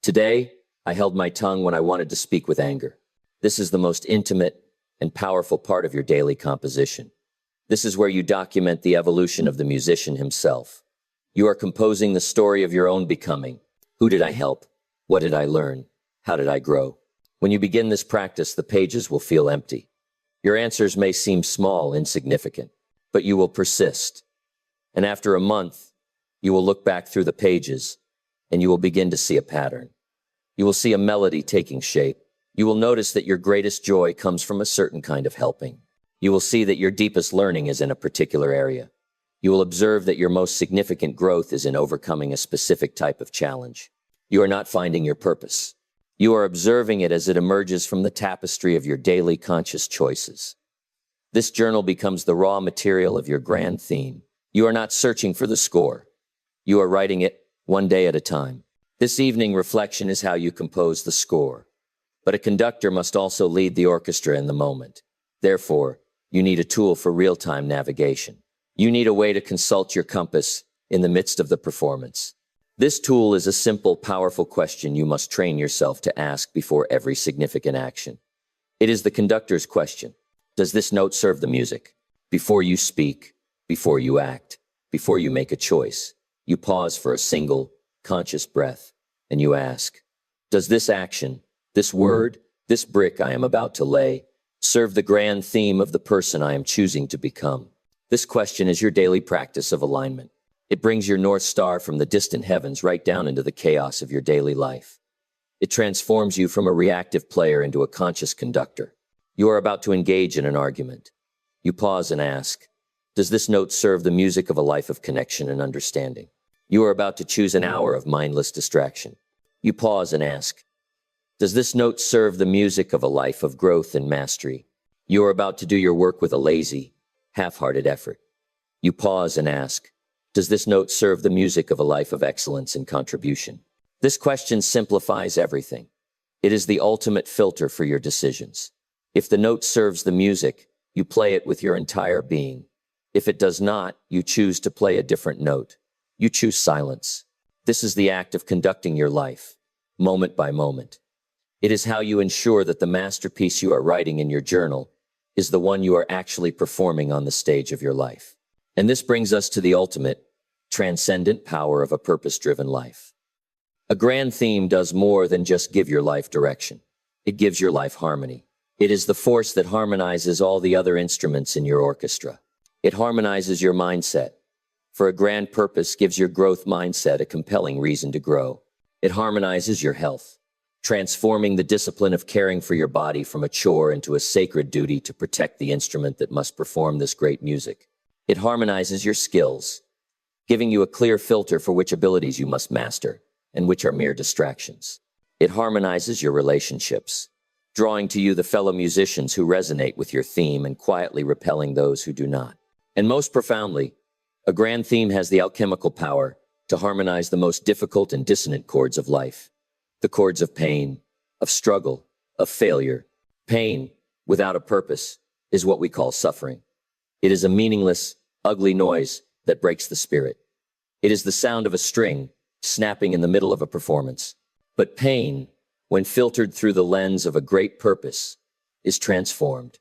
Today, I held my tongue when I wanted to speak with anger. This is the most intimate and powerful part of your daily composition. This is where you document the evolution of the musician himself. You are composing the story of your own becoming. Who did I help? What did I learn? How did I grow? When you begin this practice, the pages will feel empty. Your answers may seem small, insignificant, but you will persist. And after a month, you will look back through the pages and you will begin to see a pattern. You will see a melody taking shape. You will notice that your greatest joy comes from a certain kind of helping. You will see that your deepest learning is in a particular area. You will observe that your most significant growth is in overcoming a specific type of challenge. You are not finding your purpose. You are observing it as it emerges from the tapestry of your daily conscious choices. This journal becomes the raw material of your grand theme. You are not searching for the score. You are writing it one day at a time. This evening reflection is how you compose the score. But a conductor must also lead the orchestra in the moment. Therefore, you need a tool for real-time navigation. You need a way to consult your compass in the midst of the performance. This tool is a simple, powerful question you must train yourself to ask before every significant action. It is the conductor's question. Does this note serve the music? Before you speak, before you act, before you make a choice, you pause for a single, conscious breath, and you ask, does this action, this word, this brick I am about to lay, serve the grand theme of the person I am choosing to become? This question is your daily practice of alignment. It brings your North Star from the distant heavens right down into the chaos of your daily life. It transforms you from a reactive player into a conscious conductor. You are about to engage in an argument. You pause and ask, does this note serve the music of a life of connection and understanding? You are about to choose an hour of mindless distraction. You pause and ask, does this note serve the music of a life of growth and mastery? You are about to do your work with a lazy, half-hearted effort. You pause and ask, does this note serve the music of a life of excellence and contribution? This question simplifies everything. It is the ultimate filter for your decisions. If the note serves the music, you play it with your entire being. If it does not, you choose to play a different note. You choose silence. This is the act of conducting your life, moment by moment. It is how you ensure that the masterpiece you are writing in your journal is the one you are actually performing on the stage of your life. And this brings us to the ultimate, transcendent power of a purpose-driven life. A grand theme does more than just give your life direction. It gives your life harmony. It is the force that harmonizes all the other instruments in your orchestra. It harmonizes your mindset. For a grand purpose gives your growth mindset a compelling reason to grow. It harmonizes your health, transforming the discipline of caring for your body from a chore into a sacred duty to protect the instrument that must perform this great music. It harmonizes your skills, giving you a clear filter for which abilities you must master and which are mere distractions. It harmonizes your relationships, drawing to you the fellow musicians who resonate with your theme and quietly repelling those who do not. And most profoundly, a grand theme has the alchemical power to harmonize the most difficult and dissonant chords of life. The chords of pain, of struggle, of failure. Pain, without a purpose, is what we call suffering. It is a meaningless, ugly noise that breaks the spirit. It is the sound of a string snapping in the middle of a performance. But pain, when filtered through the lens of a great purpose, is transformed.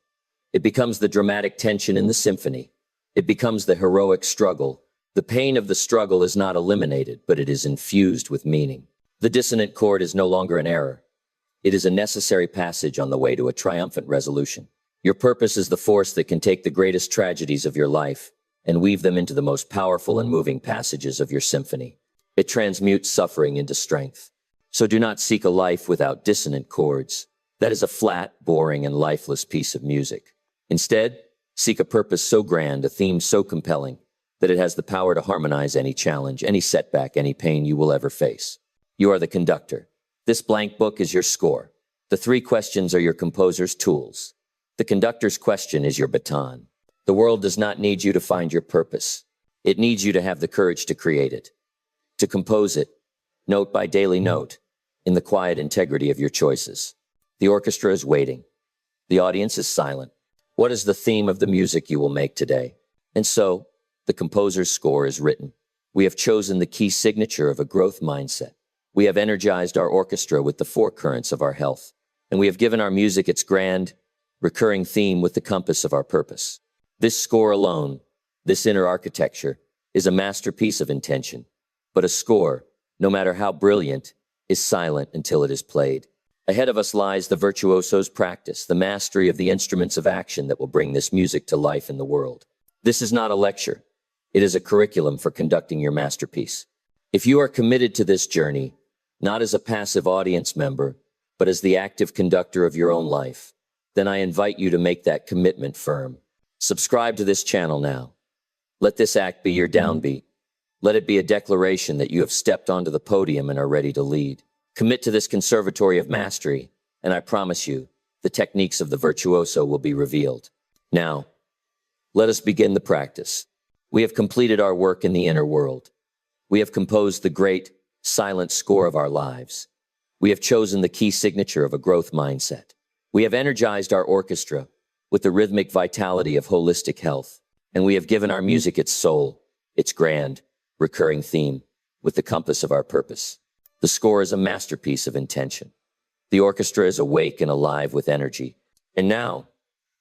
It becomes the dramatic tension in the symphony. It becomes the heroic struggle. The pain of the struggle is not eliminated, but it is infused with meaning. The dissonant chord is no longer an error. It is a necessary passage on the way to a triumphant resolution. Your purpose is the force that can take the greatest tragedies of your life and weave them into the most powerful and moving passages of your symphony. It transmutes suffering into strength. So do not seek a life without dissonant chords. That is a flat, boring, and lifeless piece of music. Instead, seek a purpose so grand, a theme so compelling, that it has the power to harmonize any challenge, any setback, any pain you will ever face. You are the conductor. This blank book is your score. The 3 questions are your composer's tools. The conductor's question is your baton. The world does not need you to find your purpose. It needs you to have the courage to create it, to compose it, note by daily note, in the quiet integrity of your choices. The orchestra is waiting. The audience is silent. What is the theme of the music you will make today? And so, the composer's score is written. We have chosen the key signature of a growth mindset. We have energized our orchestra with the 4 currents of our health, and we have given our music its grand, recurring theme with the compass of our purpose. This score alone, this inner architecture, is a masterpiece of intention. But a score, no matter how brilliant, is silent until it is played. Ahead of us lies the virtuoso's practice, the mastery of the instruments of action that will bring this music to life in the world. This is not a lecture. It is a curriculum for conducting your masterpiece. If you are committed to this journey, not as a passive audience member, but as the active conductor of your own life, then I invite you to make that commitment firm. Subscribe to this channel now. Let this act be your downbeat. Let it be a declaration that you have stepped onto the podium and are ready to lead. Commit to this conservatory of mastery, and I promise you, the techniques of the virtuoso will be revealed. Now, let us begin the practice. We have completed our work in the inner world. We have composed the great, silent score of our lives. We have chosen the key signature of a growth mindset. We have energized our orchestra with the rhythmic vitality of holistic health, and we have given our music its soul, its grand, recurring theme, with the compass of our purpose. The score is a masterpiece of intention. The orchestra is awake and alive with energy. And now,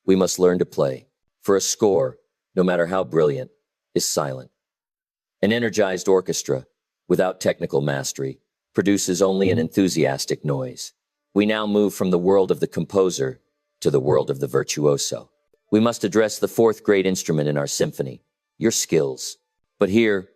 we must learn to play. For a score, no matter how brilliant, is silent. An energized orchestra, without technical mastery, produces only an enthusiastic noise. We now move from the world of the composer to the world of the virtuoso. We must address the fourth great instrument in our symphony, your skills. But here,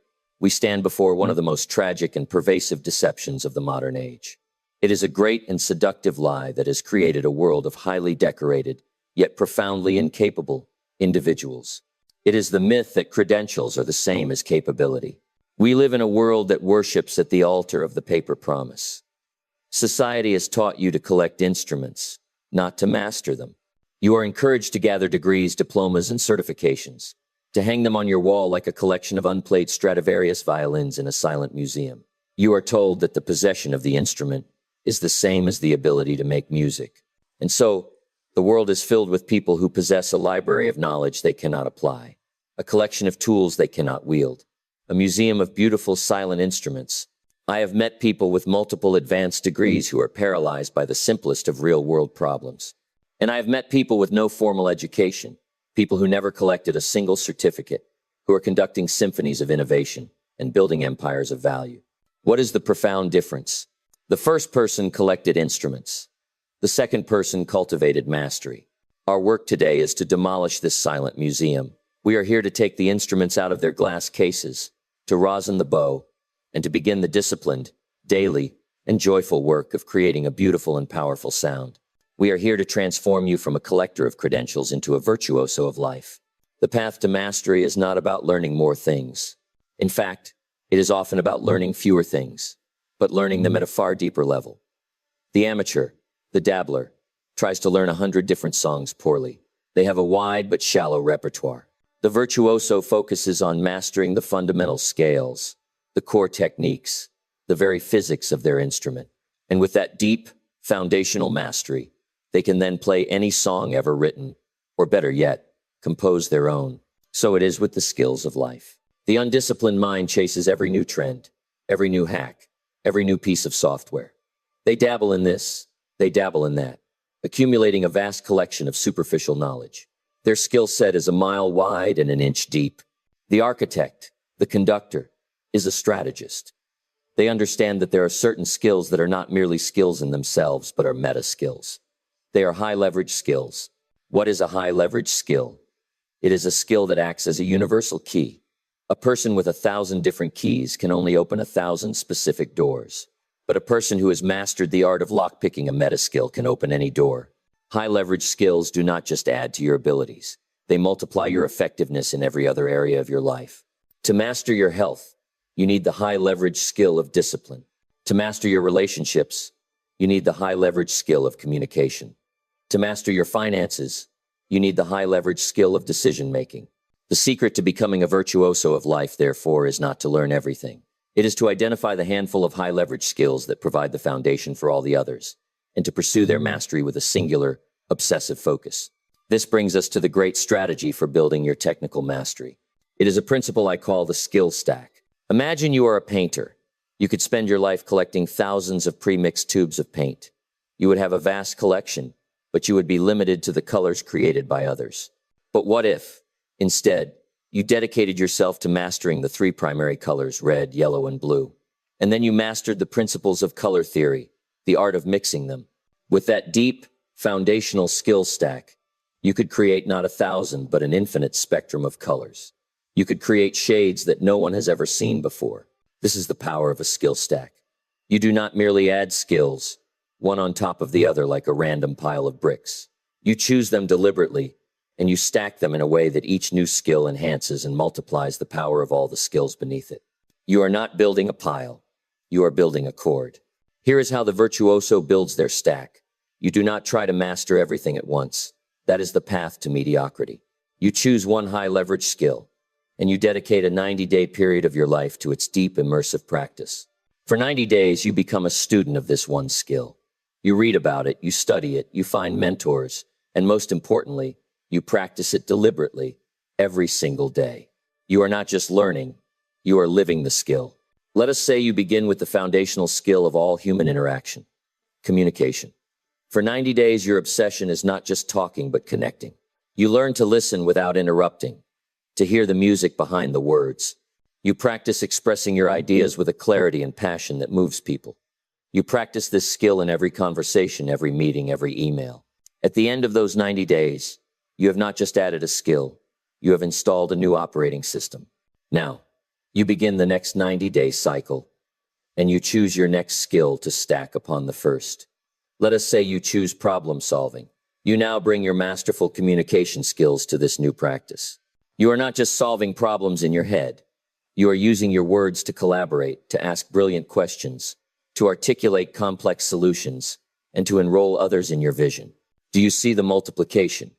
we stand before one of the most tragic and pervasive deceptions of the modern age. It is a great and seductive lie that has created a world of highly decorated, yet profoundly incapable, individuals. It is the myth that credentials are the same as capability. We live in a world that worships at the altar of the paper promise. Society has taught you to collect instruments, not to master them. You are encouraged to gather degrees, diplomas, and certifications, to hang them on your wall like a collection of unplayed Stradivarius violins in a silent museum. You are told that the possession of the instrument is the same as the ability to make music. And so, the world is filled with people who possess a library of knowledge they cannot apply, a collection of tools they cannot wield, a museum of beautiful silent instruments. I have met people with multiple advanced degrees who are paralyzed by the simplest of real-world problems. And I have met people with no formal education, people who never collected a single certificate, who are conducting symphonies of innovation and building empires of value. What is the profound difference? The first person collected instruments. The second person cultivated mastery. Our work today is to demolish this silent museum. We are here to take the instruments out of their glass cases, to rosin the bow, and to begin the disciplined, daily, and joyful work of creating a beautiful and powerful sound. We are here to transform you from a collector of credentials into a virtuoso of life. The path to mastery is not about learning more things. In fact, it is often about learning fewer things, but learning them at a far deeper level. The amateur, the dabbler, tries to learn 100 different songs poorly. They have a wide but shallow repertoire. The virtuoso focuses on mastering the fundamental scales, the core techniques, the very physics of their instrument. And with that deep, foundational mastery, they can then play any song ever written, or better yet, compose their own. So it is with the skills of life. The undisciplined mind chases every new trend, every new hack, every new piece of software. They dabble in this, they dabble in that, accumulating a vast collection of superficial knowledge. Their skill set is a mile wide and an inch deep. The architect, the conductor, is a strategist. They understand that there are certain skills that are not merely skills in themselves, but are meta skills. They are high-leverage skills. What is a high-leverage skill? It is a skill that acts as a universal key. A person with 1,000 different keys can only open 1,000 specific doors. But a person who has mastered the art of lockpicking, a meta skill, can open any door. High-leverage skills do not just add to your abilities. They multiply your effectiveness in every other area of your life. To master your health, you need the high-leverage skill of discipline. To master your relationships, you need the high-leverage skill of communication. To master your finances, you need the high-leverage skill of decision-making. The secret to becoming a virtuoso of life, therefore, is not to learn everything. It is to identify the handful of high-leverage skills that provide the foundation for all the others, and to pursue their mastery with a singular, obsessive focus. This brings us to the great strategy for building your technical mastery. It is a principle I call the skill stack. Imagine you are a painter. You could spend your life collecting thousands of pre-mixed tubes of paint. You would have a vast collection, but you would be limited to the colors created by others. But what if, instead, you dedicated yourself to mastering the three primary colors, red, yellow, and blue, and then you mastered the principles of color theory, the art of mixing them? With that deep, foundational skill stack, you could create not 1,000, but an infinite spectrum of colors. You could create shades that no one has ever seen before. This is the power of a skill stack. You do not merely add skills, one on top of the other like a random pile of bricks. You choose them deliberately, and you stack them in a way that each new skill enhances and multiplies the power of all the skills beneath it. You are not building a pile. You are building a chord. Here is how the virtuoso builds their stack. You do not try to master everything at once. That is the path to mediocrity. You choose one high-leverage skill, and you dedicate a 90-day period of your life to its deep, immersive practice. For 90 days, you become a student of this one skill. You read about it, you study it, you find mentors, and most importantly, you practice it deliberately every single day. You are not just learning, you are living the skill. Let us say you begin with the foundational skill of all human interaction, communication. For 90 days, your obsession is not just talking, but connecting. You learn to listen without interrupting, to hear the music behind the words. You practice expressing your ideas with a clarity and passion that moves people. You practice this skill in every conversation, every meeting, every email. At the end of those 90 days, you have not just added a skill, you have installed a new operating system. Now, you begin the next 90-day cycle, and you choose your next skill to stack upon the first. Let us say you choose problem solving. You now bring your masterful communication skills to this new practice. You are not just solving problems in your head. You are using your words to collaborate, to ask brilliant questions, to articulate complex solutions, and to enroll others in your vision. Do you see the multiplication?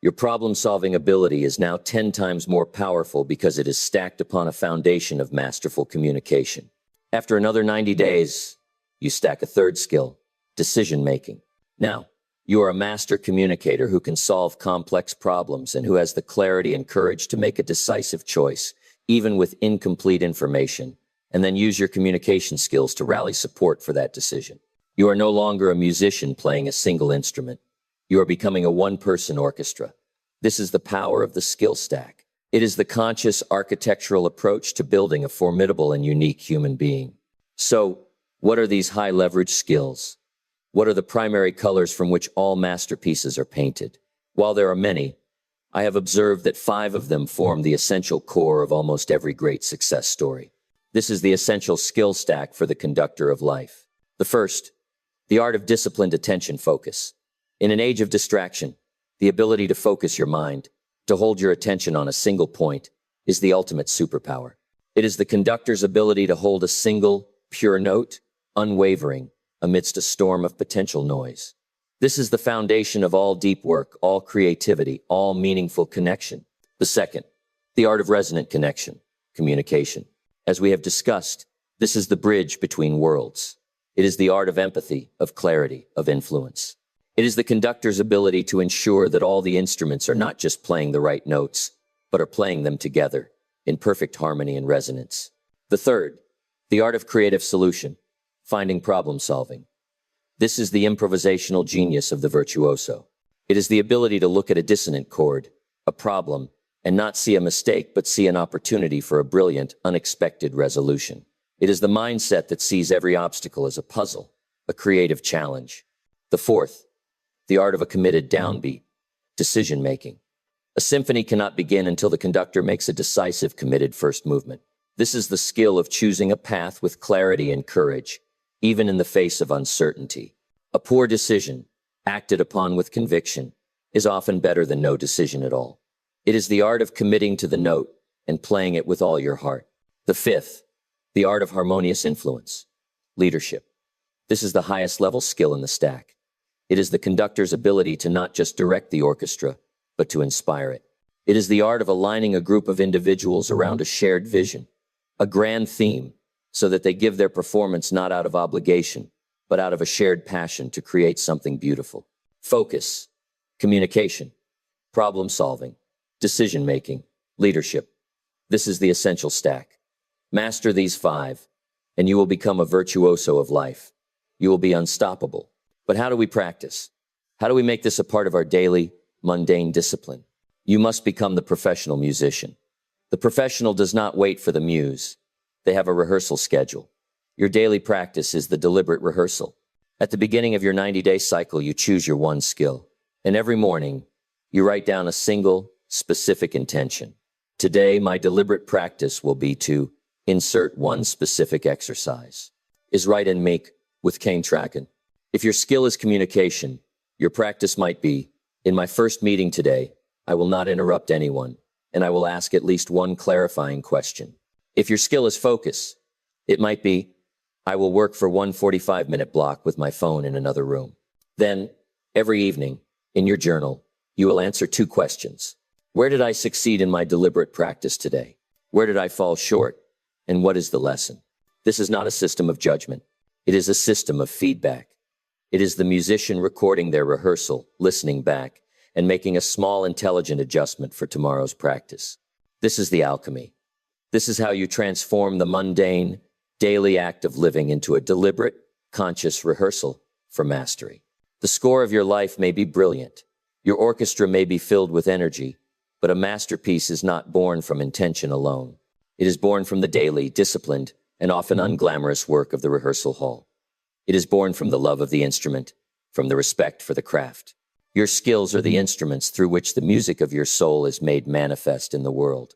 Your problem-solving ability is now 10 times more powerful because it is stacked upon a foundation of masterful communication. After another 90 days, you stack a third skill, decision-making. Now, you are a master communicator who can solve complex problems and who has the clarity and courage to make a decisive choice, even with incomplete information, and then use your communication skills to rally support for that decision. You are no longer a musician playing a single instrument. You are becoming a one-person orchestra. This is the power of the skill stack. It is the conscious architectural approach to building a formidable and unique human being. So, what are these high-leverage skills? What are the primary colors from which all masterpieces are painted? While there are many, I have observed that 5 of them form the essential core of almost every great success story. This is the essential skill stack for the conductor of life. The first, the art of disciplined attention focus. In an age of distraction, the ability to focus your mind, to hold your attention on a single point, is the ultimate superpower. It is the conductor's ability to hold a single, pure note, unwavering, amidst a storm of potential noise. This is the foundation of all deep work, all creativity, all meaningful connection. The second, the art of resonant connection, communication. As we have discussed, this is the bridge between worlds. It is the art of empathy, of clarity, of influence. It is the conductor's ability to ensure that all the instruments are not just playing the right notes, but are playing them together in perfect harmony and resonance. The third, the art of creative solution, finding problem solving. This is the improvisational genius of the virtuoso. It is the ability to look at a dissonant chord, a problem, and not see a mistake, but see an opportunity for a brilliant, unexpected resolution. It is the mindset that sees every obstacle as a puzzle, a creative challenge. The fourth, the art of a committed downbeat, decision-making. A symphony cannot begin until the conductor makes a decisive, committed first movement. This is the skill of choosing a path with clarity and courage, even in the face of uncertainty. A poor decision, acted upon with conviction, is often better than no decision at all. It is the art of committing to the note and playing it with all your heart. The fifth, the art of harmonious influence, leadership. This is the highest level skill in the stack. It is the conductor's ability to not just direct the orchestra, but to inspire it. It is the art of aligning a group of individuals around a shared vision, a grand theme, so that they give their performance not out of obligation, but out of a shared passion to create something beautiful. Focus, communication, problem solving, decision-making, leadership. This is the essential stack. Master these 5, and you will become a virtuoso of life. You will be unstoppable. But how do we practice? How do we make this a part of our daily, mundane discipline? You must become the professional musician. The professional does not wait for the muse. They have a rehearsal schedule. Your daily practice is the deliberate rehearsal. At the beginning of your 90-day cycle, you choose your one skill. And every morning, you write down a single, specific intention. Today, my deliberate practice will be to insert one specific exercise. Is right and make with Kane Tracken. If your skill is communication, your practice might be, in my first meeting today, I will not interrupt anyone, and I will ask at least one clarifying question. If your skill is focus, it might be, I will work for one 45-minute block with my phone in another room. Then, every evening, in your journal, you will answer two questions. Where did I succeed in my deliberate practice today? Where did I fall short? And what is the lesson? This is not a system of judgment. It is a system of feedback. It is the musician recording their rehearsal, listening back, and making a small, intelligent adjustment for tomorrow's practice. This is the alchemy. This is how you transform the mundane, daily act of living into a deliberate, conscious rehearsal for mastery. The score of your life may be brilliant. Your orchestra may be filled with energy, but a masterpiece is not born from intention alone. It is born from the daily, disciplined, and often unglamorous work of the rehearsal hall. It is born from the love of the instrument, from the respect for the craft. Your skills are the instruments through which the music of your soul is made manifest in the world.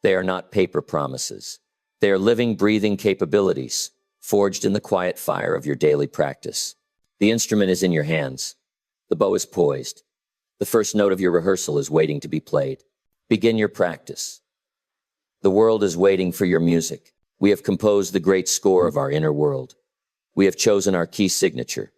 They are not paper promises. They are living, breathing capabilities, forged in the quiet fire of your daily practice. The instrument is in your hands. The bow is poised. The first note of your rehearsal is waiting to be played. Begin your practice. The world is waiting for your music. We have composed the great score of our inner world. We have chosen our key signature,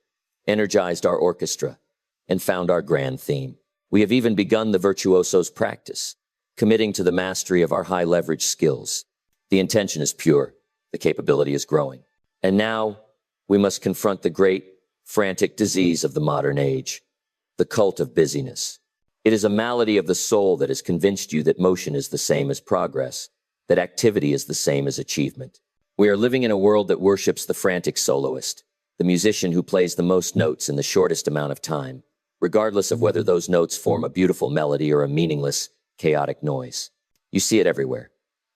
energized our orchestra, and found our grand theme. We have even begun the virtuoso's practice, committing to the mastery of our high-leverage skills. The intention is pure. The capability is growing. And now, we must confront the great, frantic disease of the modern age, the cult of busyness. It is a malady of the soul that has convinced you that motion is the same as progress, that activity is the same as achievement. We are living in a world that worships the frantic soloist, the musician who plays the most notes in the shortest amount of time, regardless of whether those notes form a beautiful melody or a meaningless, chaotic noise. You see it everywhere.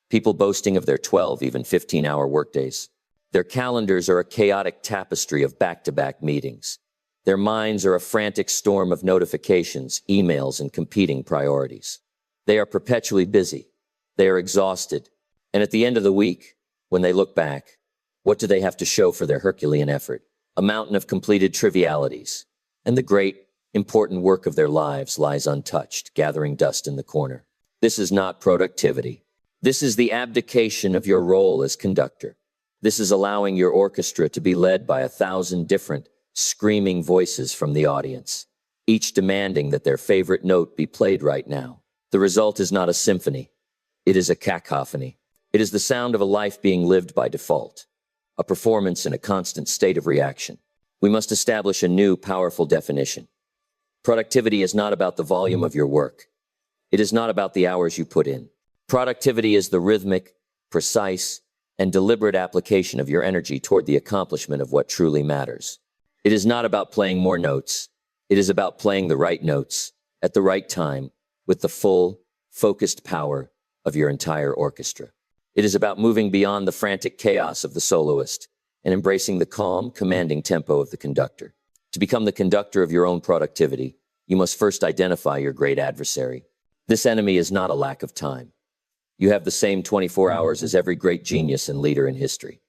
People boasting of their 12, even 15-hour workdays. Their calendars are a chaotic tapestry of back-to-back meetings. Their minds are a frantic storm of notifications, emails, and competing priorities. They are perpetually busy. They are exhausted. And at the end of the week, when they look back, what do they have to show for their Herculean effort? A mountain of completed trivialities. And the great, important work of their lives lies untouched, gathering dust in the corner. This is not productivity. This is the abdication of your role as conductor. This is allowing your orchestra to be led by 1,000 different, screaming voices from the audience, each demanding that their favorite note be played right now. The result is not a symphony. It is a cacophony. It is the sound of a life being lived by default, a performance in a constant state of reaction. We must establish a new, powerful definition. Productivity is not about the volume of your work. It is not about the hours you put in. Productivity is the rhythmic, precise, and deliberate application of your energy toward the accomplishment of what truly matters. It is not about playing more notes. It is about playing the right notes, at the right time, with the full, focused power of your entire orchestra. It is about moving beyond the frantic chaos of the soloist and embracing the calm, commanding tempo of the conductor. To become the conductor of your own productivity, you must first identify your great adversary. This enemy is not a lack of time. You have the same 24 hours as every great genius and leader in history.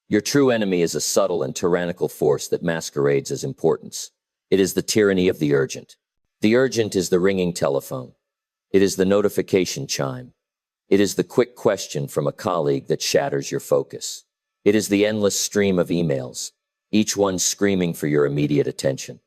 Your true enemy is a subtle and tyrannical force that masquerades as importance. It is the tyranny of the urgent. The urgent is the ringing telephone. It is the notification chime. It is the quick question from a colleague that shatters your focus. It is the endless stream of emails, each one screaming for your immediate attention.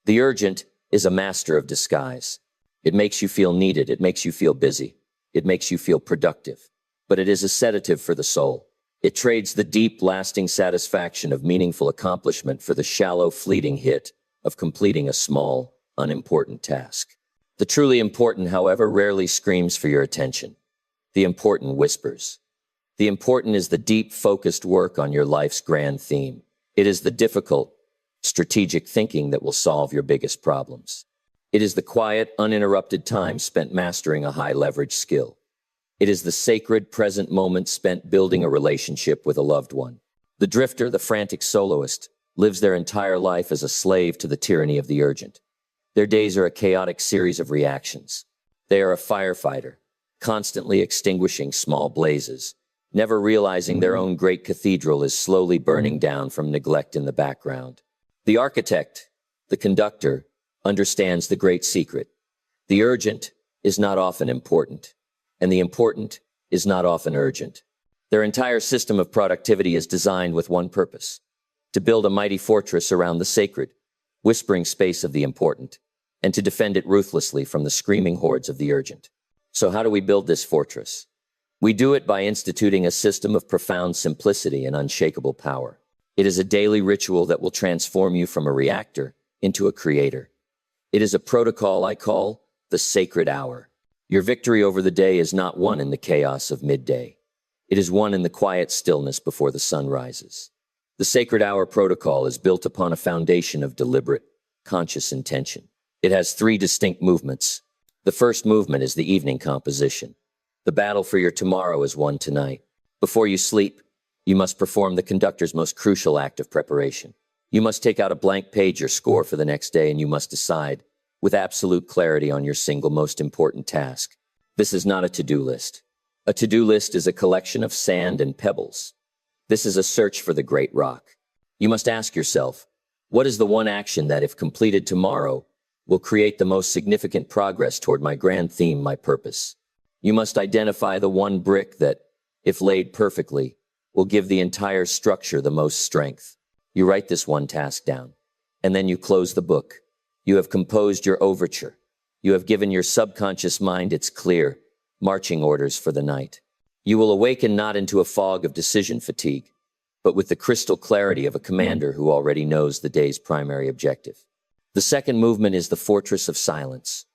The urgent is a master of disguise. It makes you feel needed. It makes you feel busy. It makes you feel productive. But it is a sedative for the soul. It trades the deep, lasting satisfaction of meaningful accomplishment for the shallow, fleeting hit of completing a small, unimportant task. The truly important, however, rarely screams for your attention. The important whispers. The important is the deep, focused work on your life's grand theme. It is the difficult, strategic thinking that will solve your biggest problems. It is the quiet, uninterrupted time spent mastering a high-leverage skill. It is the sacred, present moment spent building a relationship with a loved one. The drifter, the frantic soloist, lives their entire life as a slave to the tyranny of the urgent. Their days are a chaotic series of reactions. They are a firefighter, constantly extinguishing small blazes, never realizing their own great cathedral is slowly burning down from neglect in the background. The architect, the conductor, understands the great secret. The urgent is not often important, and the important is not often urgent. Their entire system of productivity is designed with one purpose: to build a mighty fortress around the sacred, whispering space of the important, and to defend it ruthlessly from the screaming hordes of the urgent. So how do we build this fortress? We do it by instituting a system of profound simplicity and unshakable power. It is a daily ritual that will transform you from a reactor into a creator. It is a protocol I call the sacred hour. Your victory over the day is not won in the chaos of midday. It is won in the quiet stillness before the sun rises. The sacred hour protocol is built upon a foundation of deliberate, conscious intention. It has 3 distinct movements. The first movement is the evening composition. The battle for your tomorrow is won tonight. Before you sleep, you must perform the conductor's most crucial act of preparation. You must take out a blank page or score for the next day, and you must decide with absolute clarity on your single most important task. This is not a to-do list. A to-do list is a collection of sand and pebbles. This is a search for the great rock. You must ask yourself, what is the one action that, if completed tomorrow, will create the most significant progress toward my grand theme, my purpose? You must identify the one brick that, if laid perfectly, will give the entire structure the most strength. You write this one task down, and then you close the book. You have composed your overture. You have given your subconscious mind its clear, marching orders for the night. You will awaken not into a fog of decision fatigue, but with the crystal clarity of a commander who already knows the day's primary objective. The second movement is the fortress of silence.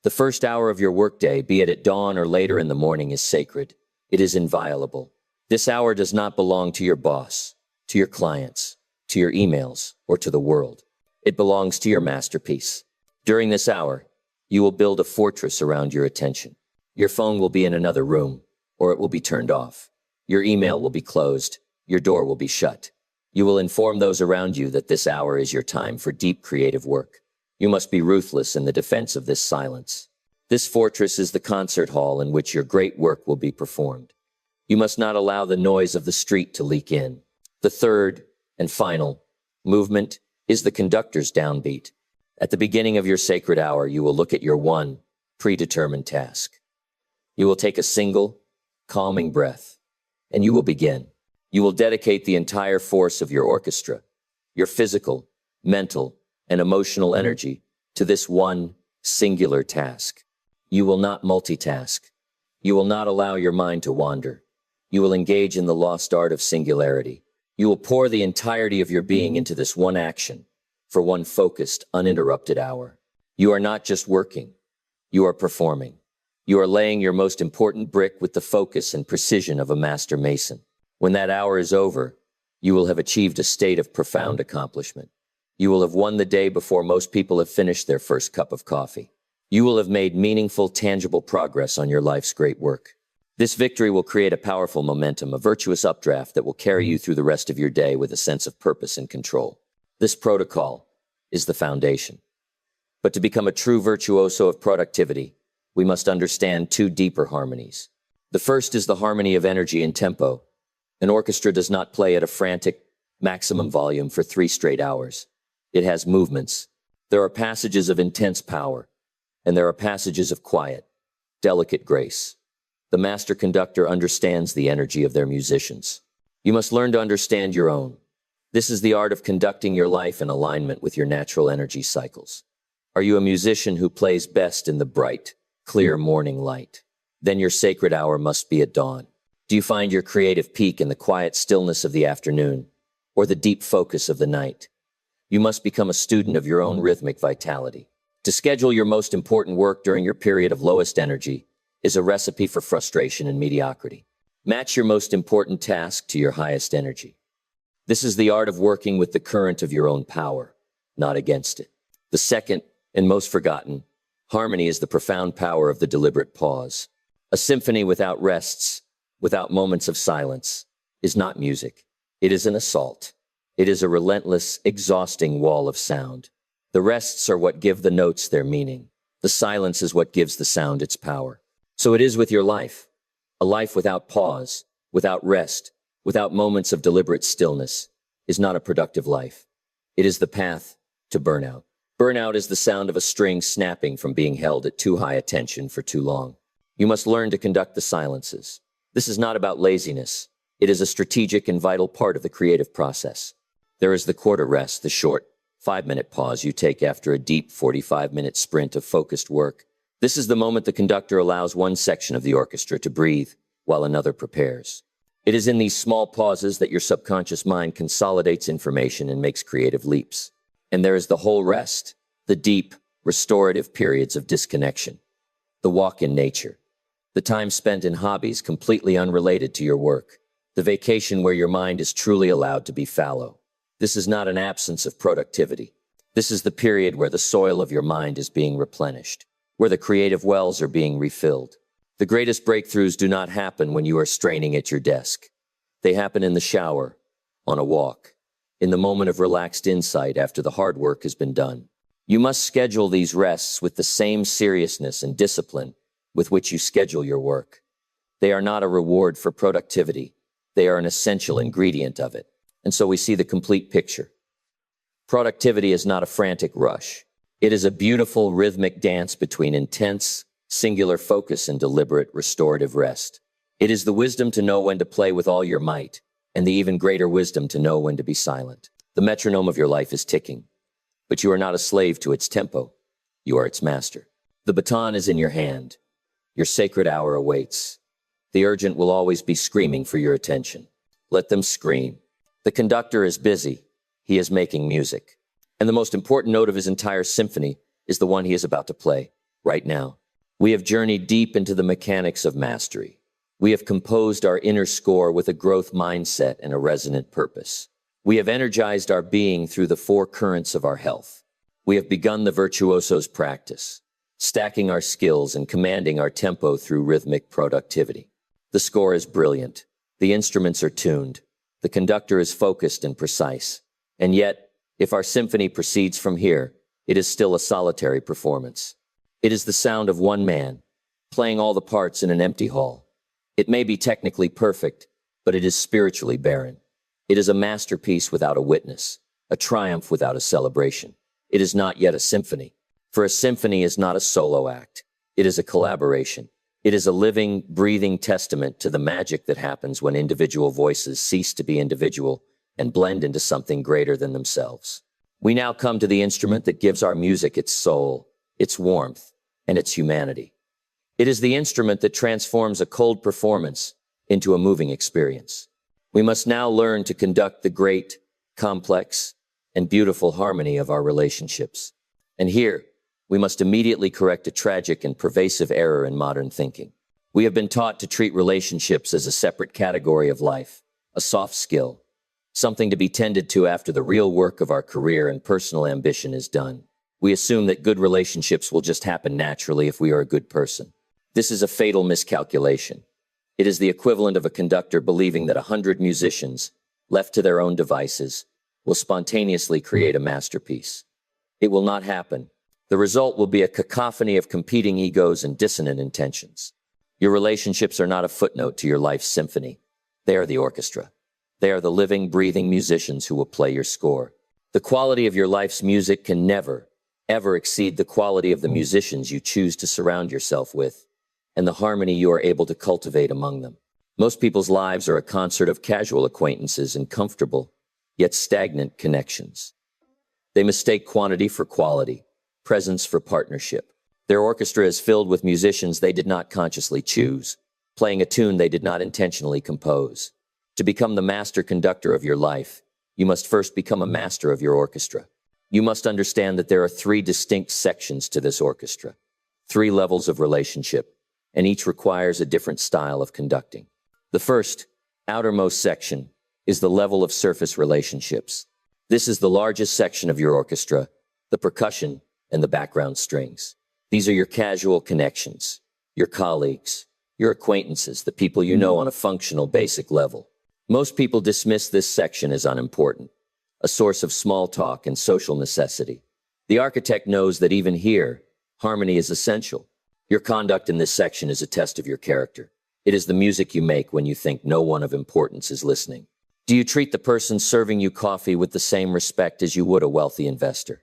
The first hour of your workday, be it at dawn or later in the morning, is sacred. It is inviolable. This hour does not belong to your boss, to your clients, to your emails, or to the world. It belongs to your masterpiece. During this hour, you will build a fortress around your attention. Your phone will be in another room, or it will be turned off. Your email will be closed. Your door will be shut. You will inform those around you that this hour is your time for deep creative work. You must be ruthless in the defense of this silence. This fortress is the concert hall in which your great work will be performed. You must not allow the noise of the street to leak in. The third and final movement is the conductor's downbeat. At the beginning of your sacred hour, you will look at your one predetermined task. You will take a single, calming breath, and you will begin. You will dedicate the entire force of your orchestra, your physical, mental, and emotional energy to this one singular task. You will not multitask. You will not allow your mind to wander. You will engage in the lost art of singularity. You will pour the entirety of your being into this one action for one focused, uninterrupted hour. You are not just working. You are performing. You are laying your most important brick with the focus and precision of a master mason. When that hour is over, you will have achieved a state of profound accomplishment. You will have won the day before most people have finished their first cup of coffee. You will have made meaningful, tangible progress on your life's great work. This victory will create a powerful momentum, a virtuous updraft that will carry you through the rest of your day with a sense of purpose and control. This protocol is the foundation. But to become a true virtuoso of productivity, we must understand 2 deeper harmonies. The first is the harmony of energy and tempo. An orchestra does not play at a frantic, maximum volume for 3 straight hours. It has movements. There are passages of intense power, and there are passages of quiet, delicate grace. The master conductor understands the energy of their musicians. You must learn to understand your own. This is the art of conducting your life in alignment with your natural energy cycles. Are you a musician who plays best in the bright, clear morning light? Then your sacred hour must be at dawn. Do you find your creative peak in the quiet stillness of the afternoon, or the deep focus of the night? You must become a student of your own rhythmic vitality. To schedule your most important work during your period of lowest energy is a recipe for frustration and mediocrity. Match your most important task to your highest energy. This is the art of working with the current of your own power, not against it. The second, and most forgotten, harmony is the profound power of the deliberate pause. A symphony without rests, without moments of silence, is not music. It is an assault. It is a relentless, exhausting wall of sound. The rests are what give the notes their meaning. The silence is what gives the sound its power. So it is with your life. A life without pause, without rest, without moments of deliberate stillness is not a productive life. It is the path to burnout. Burnout is the sound of a string snapping from being held at too high a tension for too long. You must learn to conduct the silences. This is not about laziness. It is a strategic and vital part of the creative process. There is the quarter rest, the short, 5-minute pause you take after a deep 45-minute sprint of focused work. This is the moment the conductor allows one section of the orchestra to breathe while another prepares. It is in these small pauses that your subconscious mind consolidates information and makes creative leaps. And there is the whole rest, the deep, restorative periods of disconnection. The walk in nature. The time spent in hobbies completely unrelated to your work. The vacation where your mind is truly allowed to be fallow. This is not an absence of productivity. This is the period where the soil of your mind is being replenished, where the creative wells are being refilled. The greatest breakthroughs do not happen when you are straining at your desk. They happen in the shower, on a walk, in the moment of relaxed insight after the hard work has been done. You must schedule these rests with the same seriousness and discipline with which you schedule your work. They are not a reward for productivity. They are an essential ingredient of it. And so we see the complete picture. Productivity is not a frantic rush. It is a beautiful rhythmic dance between intense, singular focus and deliberate, restorative rest. It is the wisdom to know when to play with all your might, and the even greater wisdom to know when to be silent. The metronome of your life is ticking, but you are not a slave to its tempo. You are its master. The baton is in your hand. Your sacred hour awaits. The urgent will always be screaming for your attention. Let them scream. The conductor is busy. He is making music. And the most important note of his entire symphony is the one he is about to play, right now. We have journeyed deep into the mechanics of mastery. We have composed our inner score with a growth mindset and a resonant purpose. We have energized our being through the four currents of our health. We have begun the virtuoso's practice, stacking our skills and commanding our tempo through rhythmic productivity. The score is brilliant. The instruments are tuned. The conductor is focused and precise. And yet, if our symphony proceeds from here, it is still a solitary performance. It is the sound of one man, playing all the parts in an empty hall. It may be technically perfect, but it is spiritually barren. It is a masterpiece without a witness, a triumph without a celebration. It is not yet a symphony, for a symphony is not a solo act. It is a collaboration. It is a living, breathing testament to the magic that happens when individual voices cease to be individual and blend into something greater than themselves. We now come to the instrument that gives our music its soul, its warmth, and its humanity. It is the instrument that transforms a cold performance into a moving experience. We must now learn to conduct the great, complex, and beautiful harmony of our relationships. And here, we must immediately correct a tragic and pervasive error in modern thinking. We have been taught to treat relationships as a separate category of life, a soft skill, something to be tended to after the real work of our career and personal ambition is done. We assume that good relationships will just happen naturally if we are a good person. This is a fatal miscalculation. It is the equivalent of a conductor believing that 100 musicians, left to their own devices, will spontaneously create a masterpiece. It will not happen. The result will be a cacophony of competing egos and dissonant intentions. Your relationships are not a footnote to your life's symphony. They are the orchestra. They are the living, breathing musicians who will play your score. The quality of your life's music can never, ever exceed the quality of the musicians you choose to surround yourself with, and the harmony you are able to cultivate among them. Most people's lives are a concert of casual acquaintances and comfortable, yet stagnant connections. They mistake quantity for quality, presence for partnership. Their orchestra is filled with musicians they did not consciously choose, playing a tune they did not intentionally compose. To become the master conductor of your life, you must first become a master of your orchestra. You must understand that there are 3 distinct sections to this orchestra, 3 levels of relationship, and each requires a different style of conducting. The first, outermost section, is the level of surface relationships. This is the largest section of your orchestra, the percussion and the background strings. These are your casual connections, your colleagues, your acquaintances, the people you know on a functional, basic level. Most people dismiss this section as unimportant. a source of small talk and social necessity. The architect knows that even here, harmony is essential. Your conduct in this section is a test of your character. It is the music you make when you think no one of importance is listening. Do you treat the person serving you coffee with the same respect as you would a wealthy investor?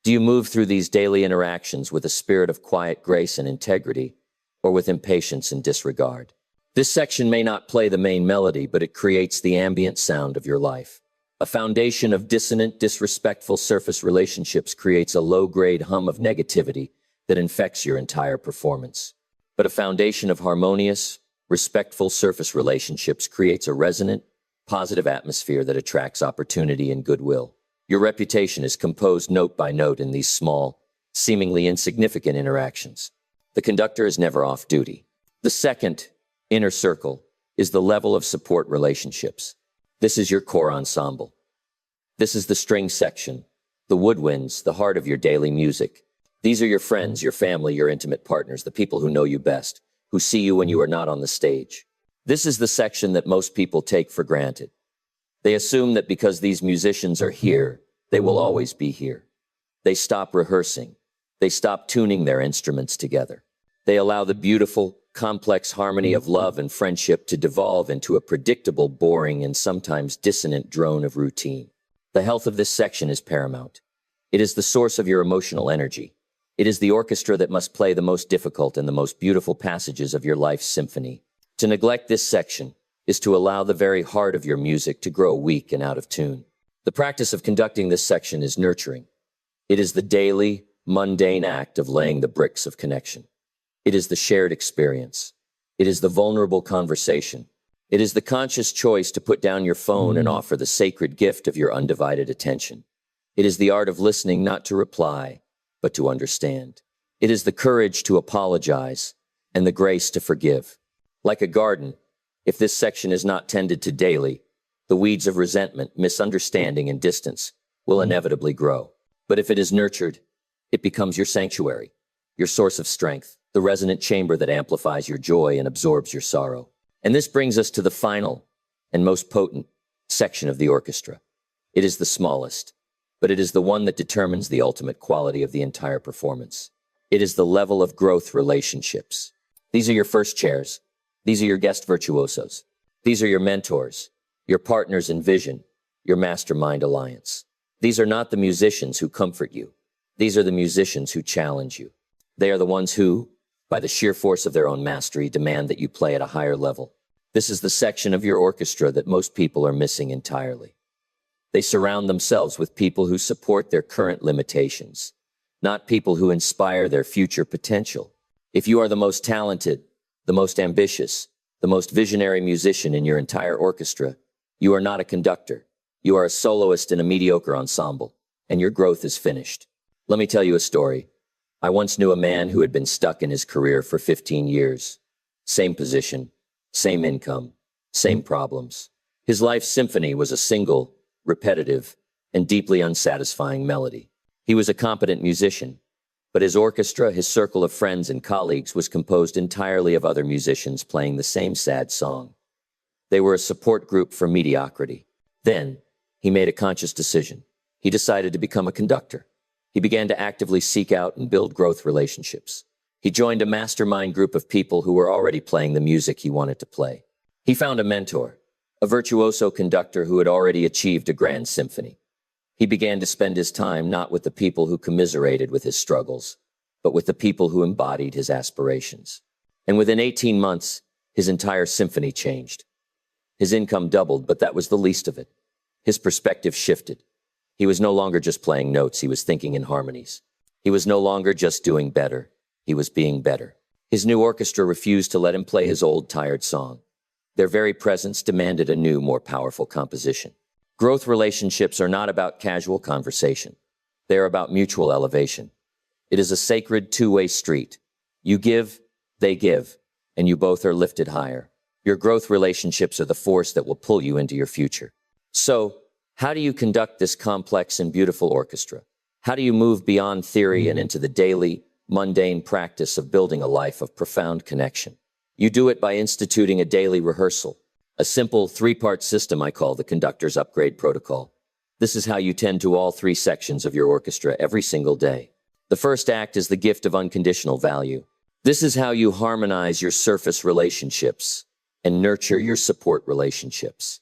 Do you move through these daily interactions with a spirit of quiet grace and integrity, or with impatience and disregard? This section may not play the main melody, but it creates the ambient sound of your life. A foundation of dissonant, disrespectful surface relationships creates a low-grade hum of negativity that infects your entire performance. But a foundation of harmonious, respectful surface relationships creates a resonant, positive atmosphere that attracts opportunity and goodwill. Your reputation is composed note by note in these small, seemingly insignificant interactions. The conductor is never off duty. The second, inner circle, is the level of support relationships. This is your core ensemble. This is the string section, the woodwinds, the heart of your daily music. These are your friends, your family, your intimate partners, the people who know you best, who see you when you are not on the stage. This is the section that most people take for granted. They assume that because these musicians are here, they will always be here. They stop rehearsing. They stop tuning their instruments together. They allow the beautiful, complex harmony of love and friendship to devolve into a predictable, boring, and sometimes dissonant drone of routine. The health of this section is paramount. It is the source of your emotional energy. It is the orchestra that must play the most difficult and the most beautiful passages of your life's symphony. To neglect this section is to allow the very heart of your music to grow weak and out of tune. The practice of conducting this section is nurturing. It is the daily, mundane act of laying the bricks of connection. It is the shared experience. It is the vulnerable conversation. It is the conscious choice to put down your phone and offer the sacred gift of your undivided attention. It is the art of listening not to reply, but to understand. It is the courage to apologize and the grace to forgive. Like a garden, if this section is not tended to daily, the weeds of resentment, misunderstanding, and distance will inevitably grow. But if it is nurtured, it becomes your sanctuary, your source of strength, the resonant chamber that amplifies your joy and absorbs your sorrow. And this brings us to the final and most potent section of the orchestra. It is the smallest, but it is the one that determines the ultimate quality of the entire performance. It is the level of growth relationships. These are your first chairs. These are your guest virtuosos. These are your mentors, your partners in vision, your mastermind alliance. These are not the musicians who comfort you. These are the musicians who challenge you. They are the ones who, by the sheer force of their own mastery, demand that you play at a higher level. This is the section of your orchestra that most people are missing entirely. They surround themselves with people who support their current limitations, not people who inspire their future potential. If you are the most talented, the most ambitious, the most visionary musician in your entire orchestra, you are not a conductor. You are a soloist in a mediocre ensemble, and your growth is finished. Let me tell you a story. I once knew a man who had been stuck in his career for 15 years. Same position, same income, same problems. His life's symphony was a single, repetitive, and deeply unsatisfying melody. He was a competent musician, but his orchestra, his circle of friends and colleagues, was composed entirely of other musicians playing the same sad song. They were a support group for mediocrity. Then, he made a conscious decision. He decided to become a conductor. He began to actively seek out and build growth relationships. He joined a mastermind group of people who were already playing the music he wanted to play. He found a mentor, a virtuoso conductor who had already achieved a grand symphony. He began to spend his time not with the people who commiserated with his struggles, but with the people who embodied his aspirations. And within 18 months, his entire symphony changed. His income doubled, but that was the least of it. His perspective shifted. He was no longer just playing notes, he was thinking in harmonies. He was no longer just doing better, he was being better. His new orchestra refused to let him play his old, tired song. Their very presence demanded a new, more powerful composition. Growth relationships are not about casual conversation. They are about mutual elevation. It is a sacred two-way street. You give, they give, and you both are lifted higher. Your growth relationships are the force that will pull you into your future. So, how do you conduct this complex and beautiful orchestra? How do you move beyond theory and into the daily, mundane practice of building a life of profound connection? You do it by instituting a daily rehearsal, a simple three-part system I call the Conductor's Upgrade Protocol. This is how you tend to all three sections of your orchestra every single day. The first act is the gift of unconditional value. This is how you harmonize your surface relationships and nurture your support relationships.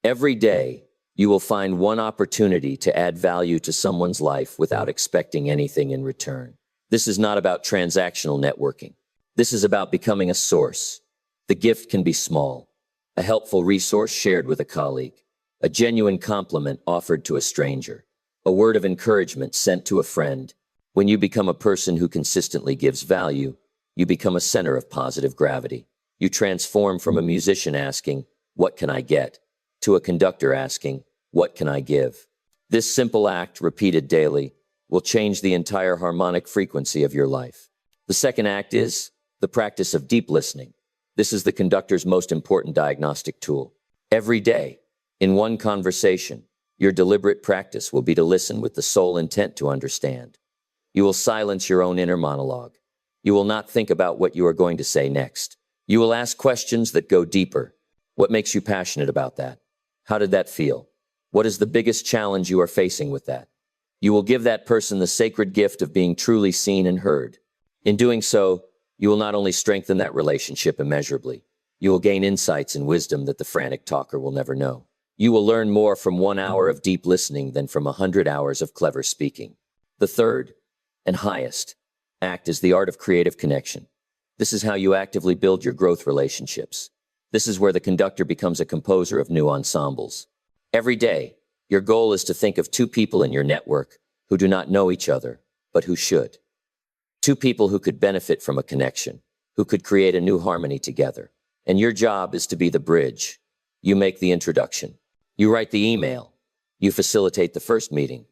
Every day, you will find one opportunity to add value to someone's life without expecting anything in return. This is not about transactional networking. This is about becoming a source. The gift can be small, a helpful resource shared with a colleague, a genuine compliment offered to a stranger, a word of encouragement sent to a friend. When you become a person who consistently gives value, you become a center of positive gravity. You transform from a musician asking, "What can I get?" to a conductor asking, "What can I give?" This simple act, repeated daily, will change the entire harmonic frequency of your life. The second act is the practice of deep listening. This is the conductor's most important diagnostic tool. Every day, in one conversation, your deliberate practice will be to listen with the sole intent to understand. You will silence your own inner monologue. You will not think about what you are going to say next. You will ask questions that go deeper. What makes you passionate about that? How did that feel? What is the biggest challenge you are facing with that? You will give that person the sacred gift of being truly seen and heard. In doing so, you will not only strengthen that relationship immeasurably, you will gain insights and wisdom that the frantic talker will never know. You will learn more from 1 hour of deep listening than from 100 hours of clever speaking. The third, and highest, act is the art of creative connection. This is how you actively build your growth relationships. This is where the conductor becomes a composer of new ensembles. Every day, your goal is to think of two people in your network who do not know each other, but who should. Two people who could benefit from a connection, who could create a new harmony together. And your job is to be the bridge. You make the introduction. You write the email. You facilitate the first meeting.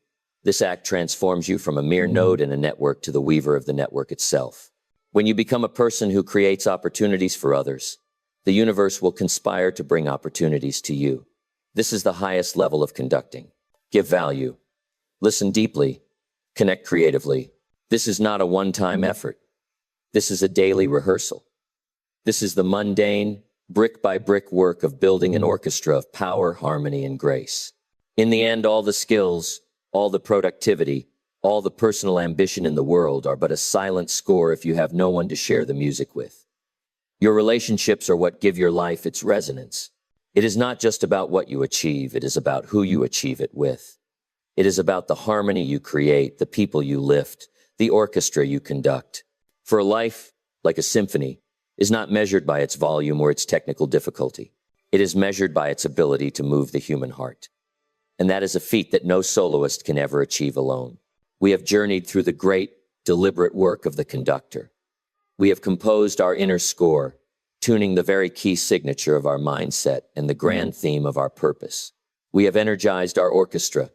This act transforms you from a mere node in a network to the weaver of the network itself. When you become a person who creates opportunities for others, the universe will conspire to bring opportunities to you. This is the highest level of conducting. Give value. Listen deeply. Connect creatively. This is not a one-time effort. This is a daily rehearsal. This is the mundane, brick-by-brick work of building an orchestra of power, harmony, and grace. In the end, all the skills, all the productivity, all the personal ambition in the world are but a silent score if you have no one to share the music with. Your relationships are what give your life its resonance. It is not just about what you achieve, it is about who you achieve it with. It is about the harmony you create, the people you lift, the orchestra you conduct. For a life, like a symphony, is not measured by its volume or its technical difficulty. It is measured by its ability to move the human heart. And that is a feat that no soloist can ever achieve alone. We have journeyed through the great, deliberate work of the conductor. We have composed our inner score, tuning the very key signature of our mindset and the grand theme of our purpose. We have energized our orchestra,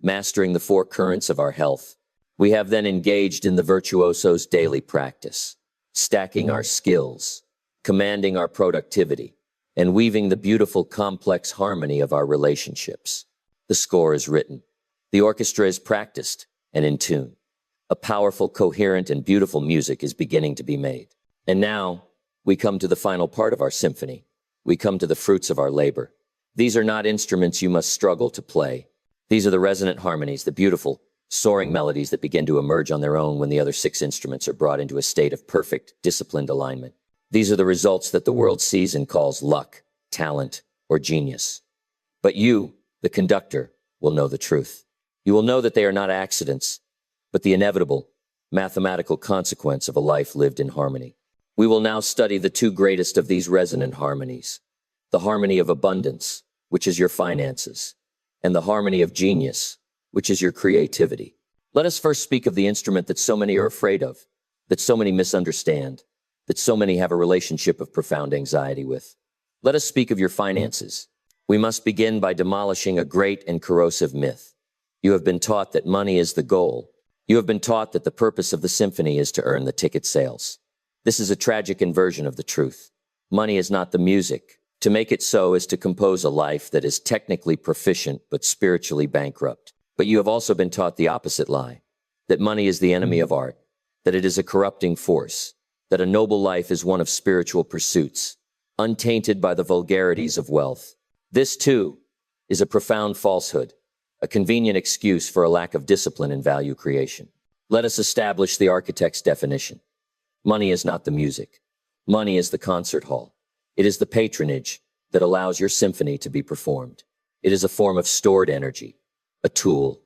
mastering the four currents of our health. We have then engaged in the virtuoso's daily practice, stacking our skills, commanding our productivity, and weaving the beautiful, complex harmony of our relationships. The score is written. The orchestra is practiced and in tune. A powerful, coherent, and beautiful music is beginning to be made. And now, we come to the final part of our symphony. We come to the fruits of our labor. These are not instruments you must struggle to play. These are the resonant harmonies, the beautiful, soaring melodies that begin to emerge on their own when the other 6 instruments are brought into a state of perfect, disciplined alignment. These are the results that the world sees and calls luck, talent, or genius. But you, the conductor, will know the truth. You will know that they are not accidents, but the inevitable, mathematical consequence of a life lived in harmony. We will now study the two greatest of these resonant harmonies, the harmony of abundance, which is your finances, and the harmony of genius, which is your creativity. Let us first speak of the instrument that so many are afraid of, that so many misunderstand, that so many have a relationship of profound anxiety with. Let us speak of your finances. We must begin by demolishing a great and corrosive myth. You have been taught that money is the goal. You have been taught that the purpose of the symphony is to earn the ticket sales. This is a tragic inversion of the truth. Money is not the music. To make it so is to compose a life that is technically proficient but spiritually bankrupt. But you have also been taught the opposite lie, that money is the enemy of art, that it is a corrupting force, that a noble life is one of spiritual pursuits, untainted by the vulgarities of wealth. This, too, is a profound falsehood. a convenient excuse for a lack of discipline and value creation. Let us establish the architect's definition. Money is not the music. Money is the concert hall. It is the patronage that allows your symphony to be performed. It is a form of stored energy, a tool,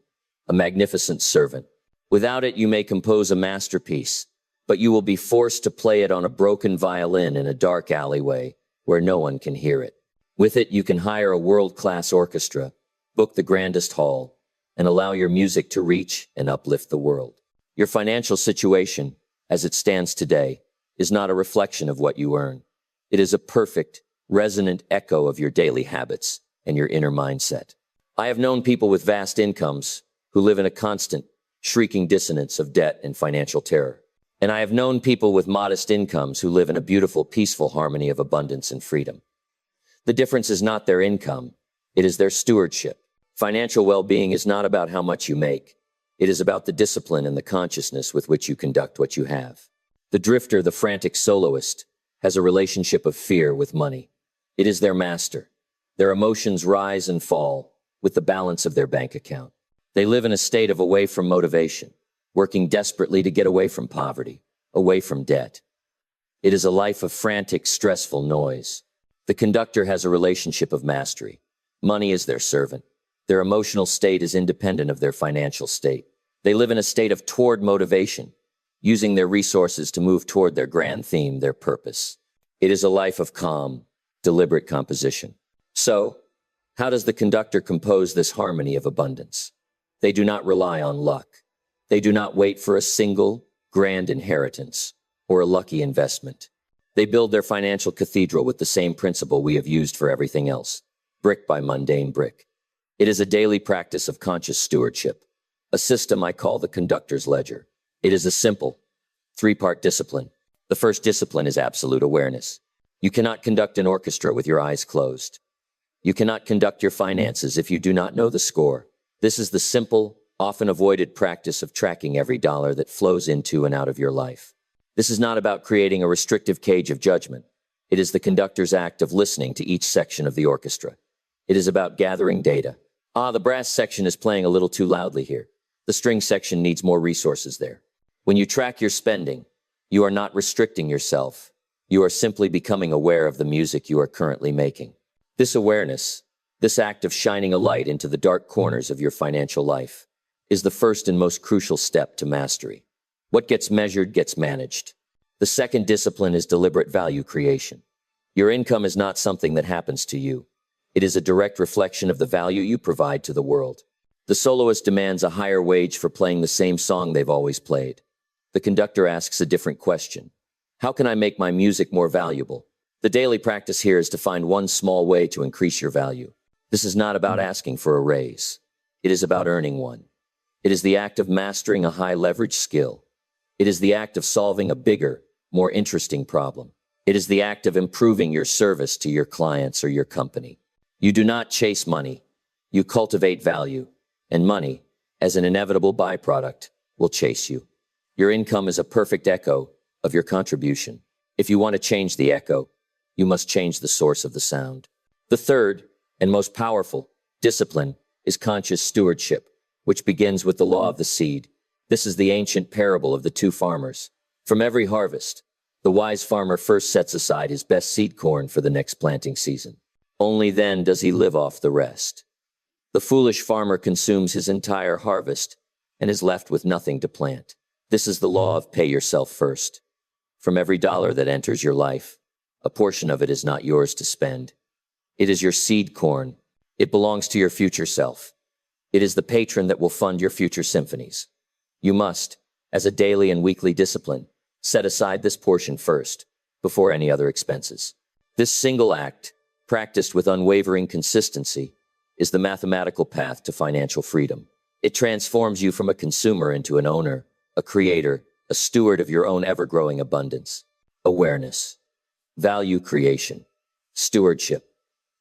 a magnificent servant. Without it, you may compose a masterpiece, but you will be forced to play it on a broken violin in a dark alleyway where no one can hear it. With it, you can hire a world-class orchestra, book the grandest hall, and allow your music to reach and uplift the world. Your financial situation, as it stands today, is not a reflection of what you earn. It is a perfect, resonant echo of your daily habits and your inner mindset. I have known people with vast incomes who live in a constant, shrieking dissonance of debt and financial terror. And I have known people with modest incomes who live in a beautiful, peaceful harmony of abundance and freedom. The difference is not their income, it is their stewardship. Financial well-being is not about how much you make. It is about the discipline and the consciousness with which you conduct what you have. The drifter, the frantic soloist, has a relationship of fear with money. It is their master. Their emotions rise and fall with the balance of their bank account. They live in a state of away from motivation, working desperately to get away from poverty, away from debt. It is a life of frantic, stressful noise. The conductor has a relationship of mastery. Money is their servant. Their emotional state is independent of their financial state. They live in a state of toward motivation, using their resources to move toward their grand theme, their purpose. It is a life of calm, deliberate composition. So, how does the conductor compose this harmony of abundance? They do not rely on luck. They do not wait for a single, grand inheritance or a lucky investment. They build their financial cathedral with the same principle we have used for everything else, brick by mundane brick. It is a daily practice of conscious stewardship, a system I call the conductor's ledger. It is a simple, three-part discipline. The first discipline is absolute awareness. You cannot conduct an orchestra with your eyes closed. You cannot conduct your finances if you do not know the score. This is the simple, often avoided practice of tracking every dollar that flows into and out of your life. This is not about creating a restrictive cage of judgment. It is the conductor's act of listening to each section of the orchestra. It is about gathering data. The brass section is playing a little too loudly here. The string section needs more resources there. When you track your spending, you are not restricting yourself. You are simply becoming aware of the music you are currently making. This awareness, this act of shining a light into the dark corners of your financial life, is the first and most crucial step to mastery. What gets measured gets managed. The second discipline is deliberate value creation. Your income is not something that happens to you. It is a direct reflection of the value you provide to the world. The soloist demands a higher wage for playing the same song they've always played. The conductor asks a different question. How can I make my music more valuable? The daily practice here is to find one small way to increase your value. This is not about asking for a raise. It is about earning one. It is the act of mastering a high-leverage skill. It is the act of solving a bigger, more interesting problem. It is the act of improving your service to your clients or your company. You do not chase money. You cultivate value, and money, as an inevitable byproduct, will chase you. Your income is a perfect echo of your contribution. If you want to change the echo, you must change the source of the sound. The third, and most powerful, discipline is conscious stewardship, which begins with the law of the seed. This is the ancient parable of the two farmers. From every harvest, the wise farmer first sets aside his best seed corn for the next planting season. Only then does he live off the rest. The foolish farmer consumes his entire harvest and is left with nothing to plant. This is the law of pay yourself first. From every dollar that enters your life, a portion of it is not yours to spend. It is your seed corn. It belongs to your future self. It is the patron that will fund your future symphonies. You must, as a daily and weekly discipline, set aside this portion first, before any other expenses. This single act, practiced with unwavering consistency, is the mathematical path to financial freedom. It transforms you from a consumer into an owner, a creator, a steward of your own ever-growing abundance. Awareness, value creation, stewardship.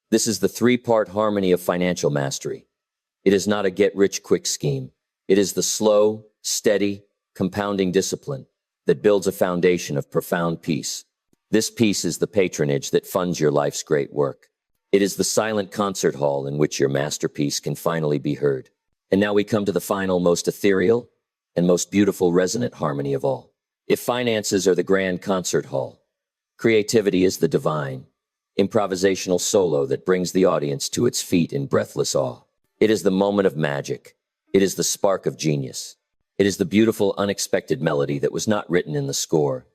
This is the three-part harmony of financial mastery. It is not a get-rich-quick scheme. It is the slow, steady, compounding discipline that builds a foundation of profound peace. This peace is the patronage that funds your life's great work. It is the silent concert hall in which your masterpiece can finally be heard. And now we come to the final, most ethereal and most beautiful resonant harmony of all. If finances are the grand concert hall, creativity is the divine, improvisational solo that brings the audience to its feet in breathless awe. It is the moment of magic. It is the spark of genius. It is the beautiful, unexpected melody that was not written in the score,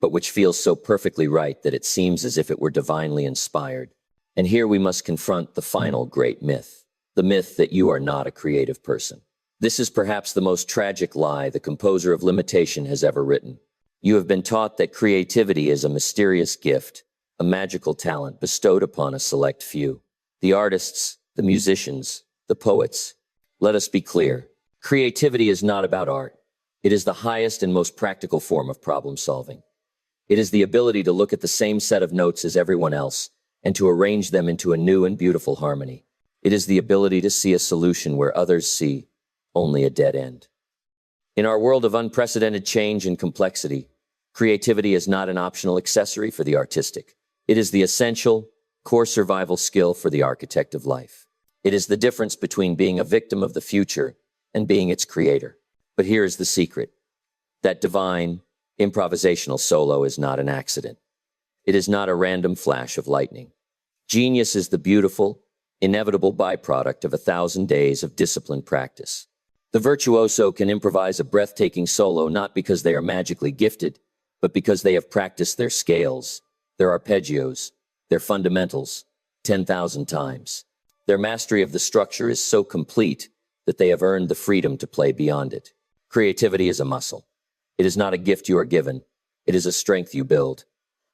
but which feels so perfectly right that it seems as if it were divinely inspired. And here we must confront the final great myth, the myth that you are not a creative person. This is perhaps the most tragic lie the composer of limitation has ever written. You have been taught that creativity is a mysterious gift, a magical talent bestowed upon a select few. The artists, the musicians, the poets. Let us be clear. Creativity is not about art. It is the highest and most practical form of problem solving. It is the ability to look at the same set of notes as everyone else and to arrange them into a new and beautiful harmony. It is the ability to see a solution where others see only a dead end. In our world of unprecedented change and complexity, creativity is not an optional accessory for the artistic. It is the essential, core survival skill for the architect of life. It is the difference between being a victim of the future and being its creator. But here is the secret. That divine, improvisational solo is not an accident. It is not a random flash of lightning. Genius is the beautiful, inevitable byproduct of 1,000 days of disciplined practice. The virtuoso can improvise a breathtaking solo not because they are magically gifted, but because they have practiced their scales, their arpeggios, their fundamentals 10,000 times. Their mastery of the structure is so complete that they have earned the freedom to play beyond it. Creativity is a muscle. It is not a gift you are given. It is a strength you build.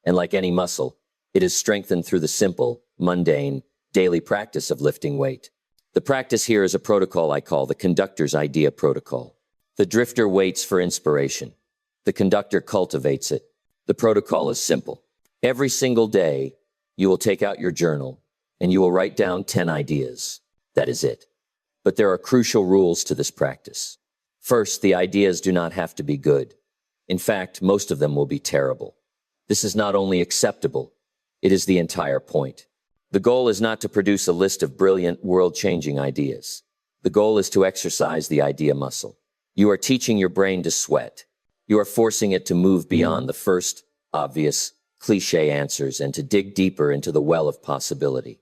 And like any muscle, it is strengthened through the simple, mundane, daily practice of lifting weight. The practice here is a protocol I call the conductor's idea protocol. The drifter waits for inspiration. The conductor cultivates it. The protocol is simple. Every single day, you will take out your journal and you will write down 10 ideas. That is it. But there are crucial rules to this practice. First, the ideas do not have to be good. In fact, most of them will be terrible. This is not only acceptable, it is the entire point. The goal is not to produce a list of brilliant, world-changing ideas. The goal is to exercise the idea muscle. You are teaching your brain to sweat. You are forcing it to move beyond the first, obvious, cliché answers and to dig deeper into the well of possibility.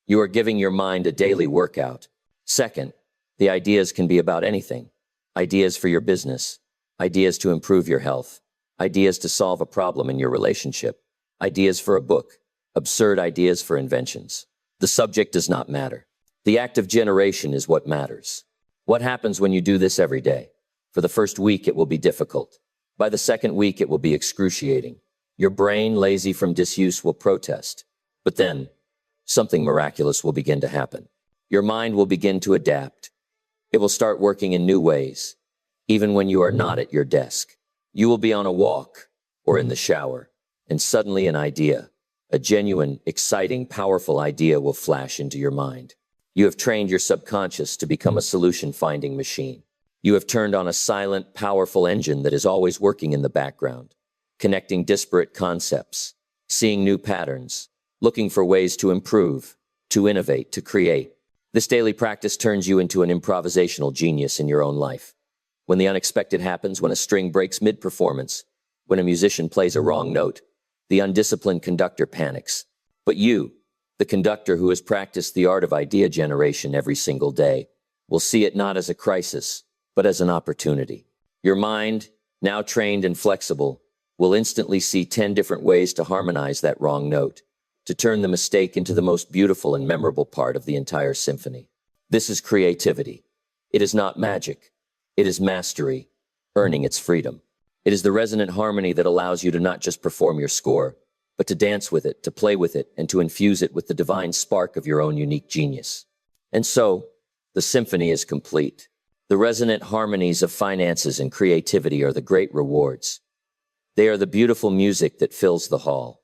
You are giving your mind a daily workout. Second, the ideas can be about anything. Ideas for your business, ideas to improve your health, ideas to solve a problem in your relationship, ideas for a book, absurd ideas for inventions. The subject does not matter. The act of generation is what matters. What happens when you do this every day? For the first week, it will be difficult. By the second week, it will be excruciating. Your brain, lazy from disuse, will protest. But then, something miraculous will begin to happen. Your mind will begin to adapt. It will start working in new ways, even when you are not at your desk. You will be on a walk or in the shower, and suddenly an idea, a genuine, exciting, powerful idea will flash into your mind. You have trained your subconscious to become a solution-finding machine. You have turned on a silent, powerful engine that is always working in the background, connecting disparate concepts, seeing new patterns, looking for ways to improve, to innovate, to create. This daily practice turns you into an improvisational genius in your own life. When the unexpected happens, when a string breaks mid-performance, when a musician plays a wrong note, the undisciplined conductor panics. But you, the conductor who has practiced the art of idea generation every single day, will see it not as a crisis, but as an opportunity. Your mind, now trained and flexible, will instantly see 10 different ways to harmonize that wrong note, to turn the mistake into the most beautiful and memorable part of the entire symphony. This is creativity. It is not magic. It is mastery, earning its freedom. It is the resonant harmony that allows you to not just perform your score, but to dance with it, to play with it, and to infuse it with the divine spark of your own unique genius. And so, the symphony is complete. The resonant harmonies of finances and creativity are the great rewards. They are the beautiful music that fills the hall.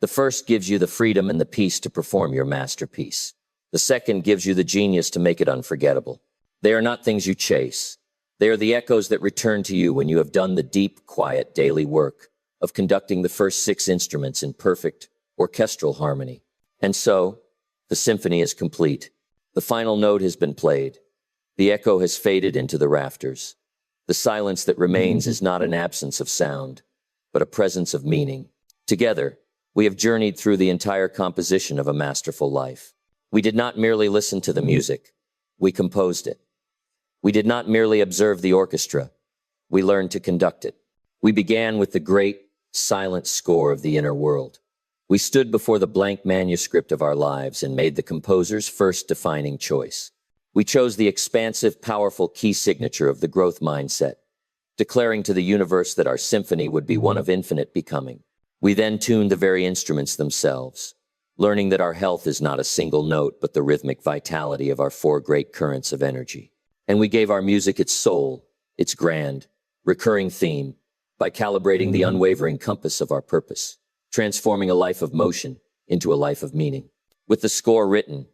The first gives you the freedom and the peace to perform your masterpiece. The second gives you the genius to make it unforgettable. They are not things you chase. They are the echoes that return to you when you have done the deep, quiet daily work of conducting the first 6 instruments in perfect orchestral harmony. And so, the symphony is complete. The final note has been played. The echo has faded into the rafters. The silence that remains is not an absence of sound, but a presence of meaning. Together, we have journeyed through the entire composition of a masterful life. We did not merely listen to the music, we composed it. We did not merely observe the orchestra, we learned to conduct it. We began with the great, silent score of the inner world. We stood before the blank manuscript of our lives and made the composer's first defining choice. We chose the expansive, powerful key signature of the growth mindset, declaring to the universe that our symphony would be one of infinite becoming. We then tuned the very instruments themselves, learning that our health is not a single note, but the rhythmic vitality of our four great currents of energy. And we gave our music its soul, its grand, recurring theme, by calibrating the unwavering compass of our purpose, transforming a life of motion into a life of meaning. With the score written,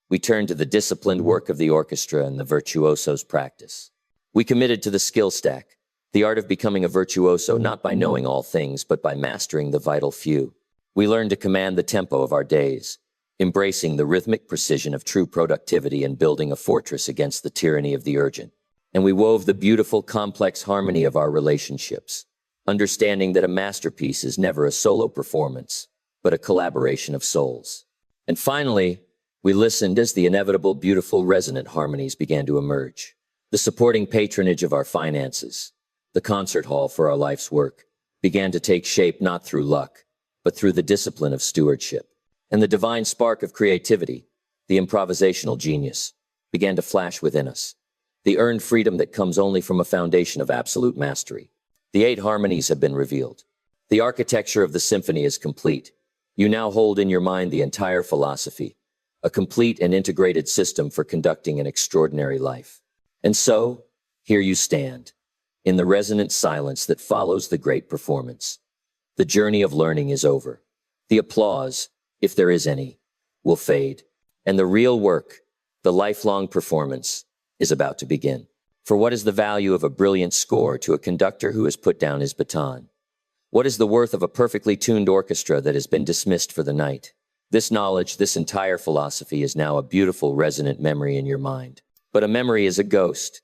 we turned to the disciplined work of the orchestra and the virtuoso's practice. We committed to the skill stack, the art of becoming a virtuoso not by knowing all things, but by mastering the vital few. We learned to command the tempo of our days, embracing the rhythmic precision of true productivity and building a fortress against the tyranny of the urgent. And we wove the beautiful, complex harmony of our relationships, understanding that a masterpiece is never a solo performance, but a collaboration of souls. And finally, we listened as the inevitable, beautiful, resonant harmonies began to emerge. The supporting patronage of our finances, the concert hall for our life's work, began to take shape not through luck, but through the discipline of stewardship. And the divine spark of creativity, the improvisational genius, began to flash within us. The earned freedom that comes only from a foundation of absolute mastery. The 8 harmonies have been revealed. The architecture of the symphony is complete. You now hold in your mind the entire philosophy, a complete and integrated system for conducting an extraordinary life. And so, here you stand, in the resonant silence that follows the great performance. The journey of learning is over. The applause, if there is any, will fade. And the real work, the lifelong performance, is about to begin. For what is the value of a brilliant score to a conductor who has put down his baton? What is the worth of a perfectly tuned orchestra that has been dismissed for the night? This knowledge, this entire philosophy is now a beautiful resonant memory in your mind. But a memory is a ghost.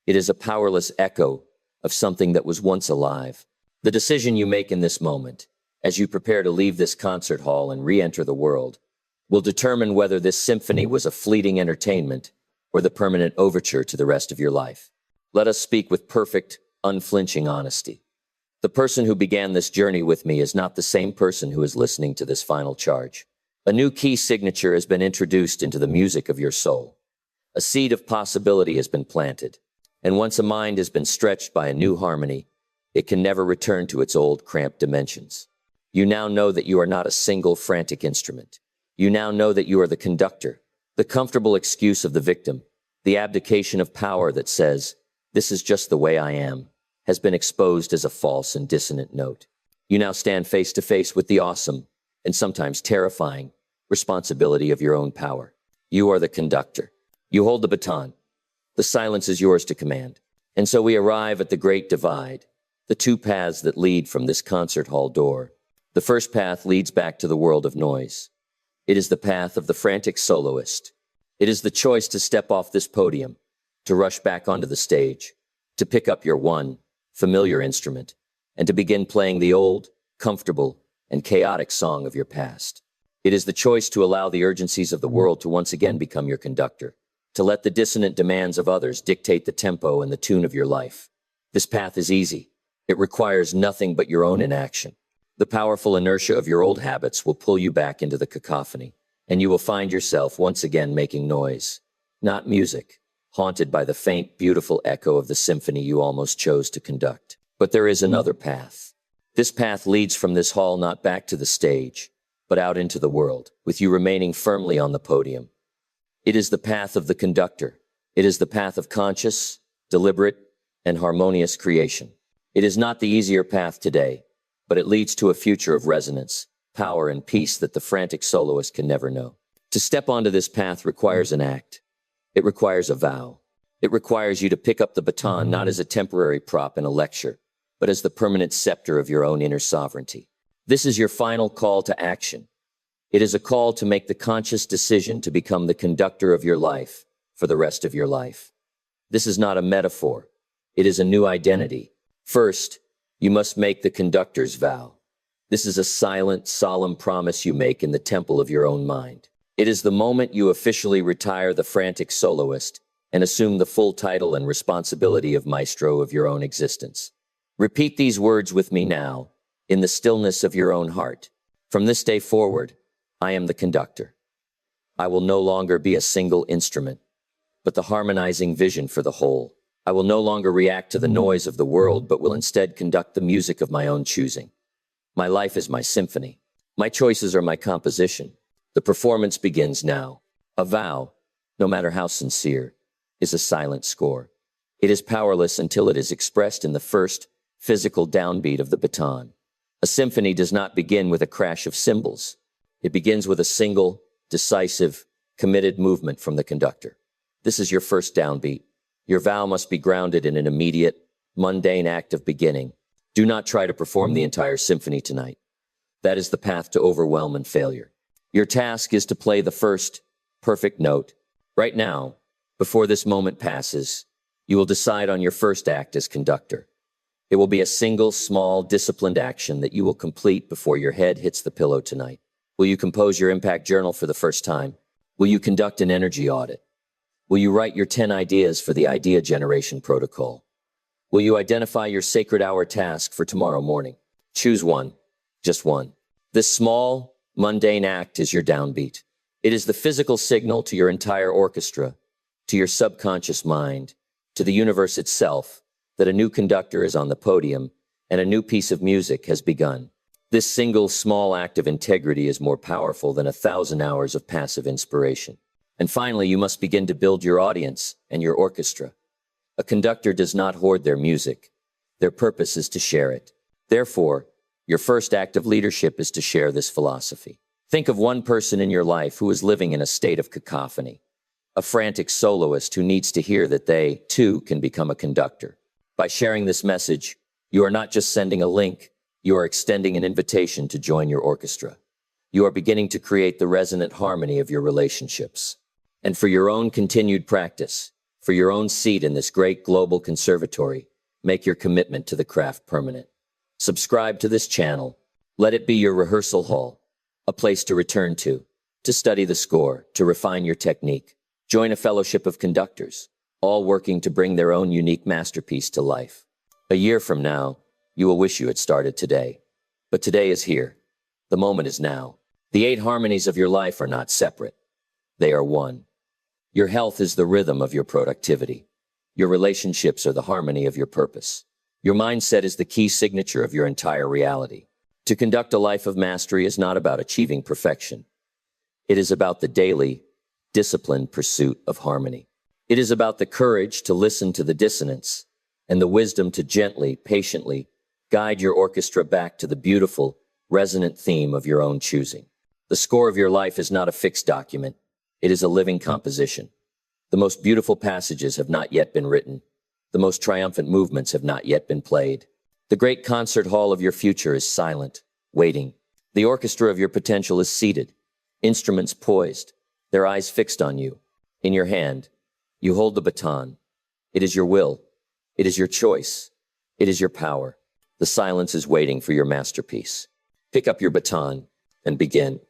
It is a powerless echo of something that was once alive. The decision you make in this moment, as you prepare to leave this concert hall and re-enter the world, will determine whether this symphony was a fleeting entertainment or the permanent overture to the rest of your life. Let us speak with perfect, unflinching honesty. The person who began this journey with me is not the same person who is listening to this final charge. A new key signature has been introduced into the music of your soul. A seed of possibility has been planted. And once a mind has been stretched by a new harmony, it can never return to its old cramped dimensions. You now know that you are not a single frantic instrument. You now know that you are the conductor, the comfortable excuse of the victim, the abdication of power that says, "This is just the way I am," has been exposed as a false and dissonant note. You now stand face to face with the awesome, and sometimes terrifying, responsibility of your own power. You are the conductor. You hold the baton. The silence is yours to command. And so we arrive at the great divide, the 2 paths that lead from this concert hall door. The first path leads back to the world of noise. It is the path of the frantic soloist. It is the choice to step off this podium, to rush back onto the stage, to pick up your one familiar instrument, and to begin playing the old, comfortable, and chaotic song of your past. It is the choice to allow the urgencies of the world to once again become your conductor, to let the dissonant demands of others dictate the tempo and the tune of your life. This path is easy. It requires nothing but your own inaction. The powerful inertia of your old habits will pull you back into the cacophony, and you will find yourself once again making noise, not music, haunted by the faint, beautiful echo of the symphony you almost chose to conduct. But there is another path. This path leads from this hall not back to the stage, but out into the world, with you remaining firmly on the podium. It is the path of the conductor. It is the path of conscious, deliberate, and harmonious creation. It is not the easier path today, but it leads to a future of resonance, power, and peace that the frantic soloist can never know. To step onto this path requires an act. It requires a vow. It requires you to pick up the baton not as a temporary prop in a lecture, but as the permanent scepter of your own inner sovereignty. This is your final call to action. It is a call to make the conscious decision to become the conductor of your life for the rest of your life. This is not a metaphor. It is a new identity. First, you must make the conductor's vow. This is a silent, solemn promise you make in the temple of your own mind. It is the moment you officially retire the frantic soloist and assume the full title and responsibility of maestro of your own existence. Repeat these words with me now, in the stillness of your own heart. From this day forward, I am the conductor. I will no longer be a single instrument, but the harmonizing vision for the whole. I will no longer react to the noise of the world, but will instead conduct the music of my own choosing. My life is my symphony. My choices are my composition. The performance begins now. A vow, no matter how sincere, is a silent score. It is powerless until it is expressed in the first physical downbeat of the baton. A symphony does not begin with a crash of cymbals. It begins with a single, decisive, committed movement from the conductor. This is your first downbeat. Your vow must be grounded in an immediate, mundane act of beginning. Do not try to perform the entire symphony tonight. That is the path to overwhelm and failure. Your task is to play the first, perfect note. Right now, before this moment passes, you will decide on your first act as conductor. It will be a single, small, disciplined action that you will complete before your head hits the pillow tonight. Will you compose your impact journal for the first time? Will you conduct an energy audit? Will you write your 10 ideas for the idea generation protocol? Will you identify your sacred hour task for tomorrow morning? Choose one, just one. This small, mundane act is your downbeat. It is the physical signal to your entire orchestra, to your subconscious mind, to the universe itself, that a new conductor is on the podium and a new piece of music has begun. This single, small act of integrity is more powerful than 1,000 hours of passive inspiration. And finally, you must begin to build your audience and your orchestra. A conductor does not hoard their music. Their purpose is to share it. Therefore, your first act of leadership is to share this philosophy. Think of one person in your life who is living in a state of cacophony, a frantic soloist who needs to hear that they, too, can become a conductor. By sharing this message, you are not just sending a link, you are extending an invitation to join your orchestra. You are beginning to create the resonant harmony of your relationships. And for your own continued practice, for your own seat in this great global conservatory, make your commitment to the craft permanent. Subscribe to this channel. Let it be your rehearsal hall, a place to return to study the score, to refine your technique. Join a fellowship of conductors, all working to bring their own unique masterpiece to life. A year from now, you will wish you had started today. But today is here. The moment is now. The 8 harmonies of your life are not separate. They are one. Your health is the rhythm of your productivity. Your relationships are the harmony of your purpose. Your mindset is the key signature of your entire reality. To conduct a life of mastery is not about achieving perfection. It is about the daily, disciplined pursuit of harmony. It is about the courage to listen to the dissonance and the wisdom to gently, patiently guide your orchestra back to the beautiful, resonant theme of your own choosing. The score of your life is not a fixed document. It is a living composition. The most beautiful passages have not yet been written. The most triumphant movements have not yet been played. The great concert hall of your future is silent, waiting. The orchestra of your potential is seated, instruments poised, their eyes fixed on you. In your hand, you hold the baton. It is your will. It is your choice. It is your power. The silence is waiting for your masterpiece. Pick up your baton and begin.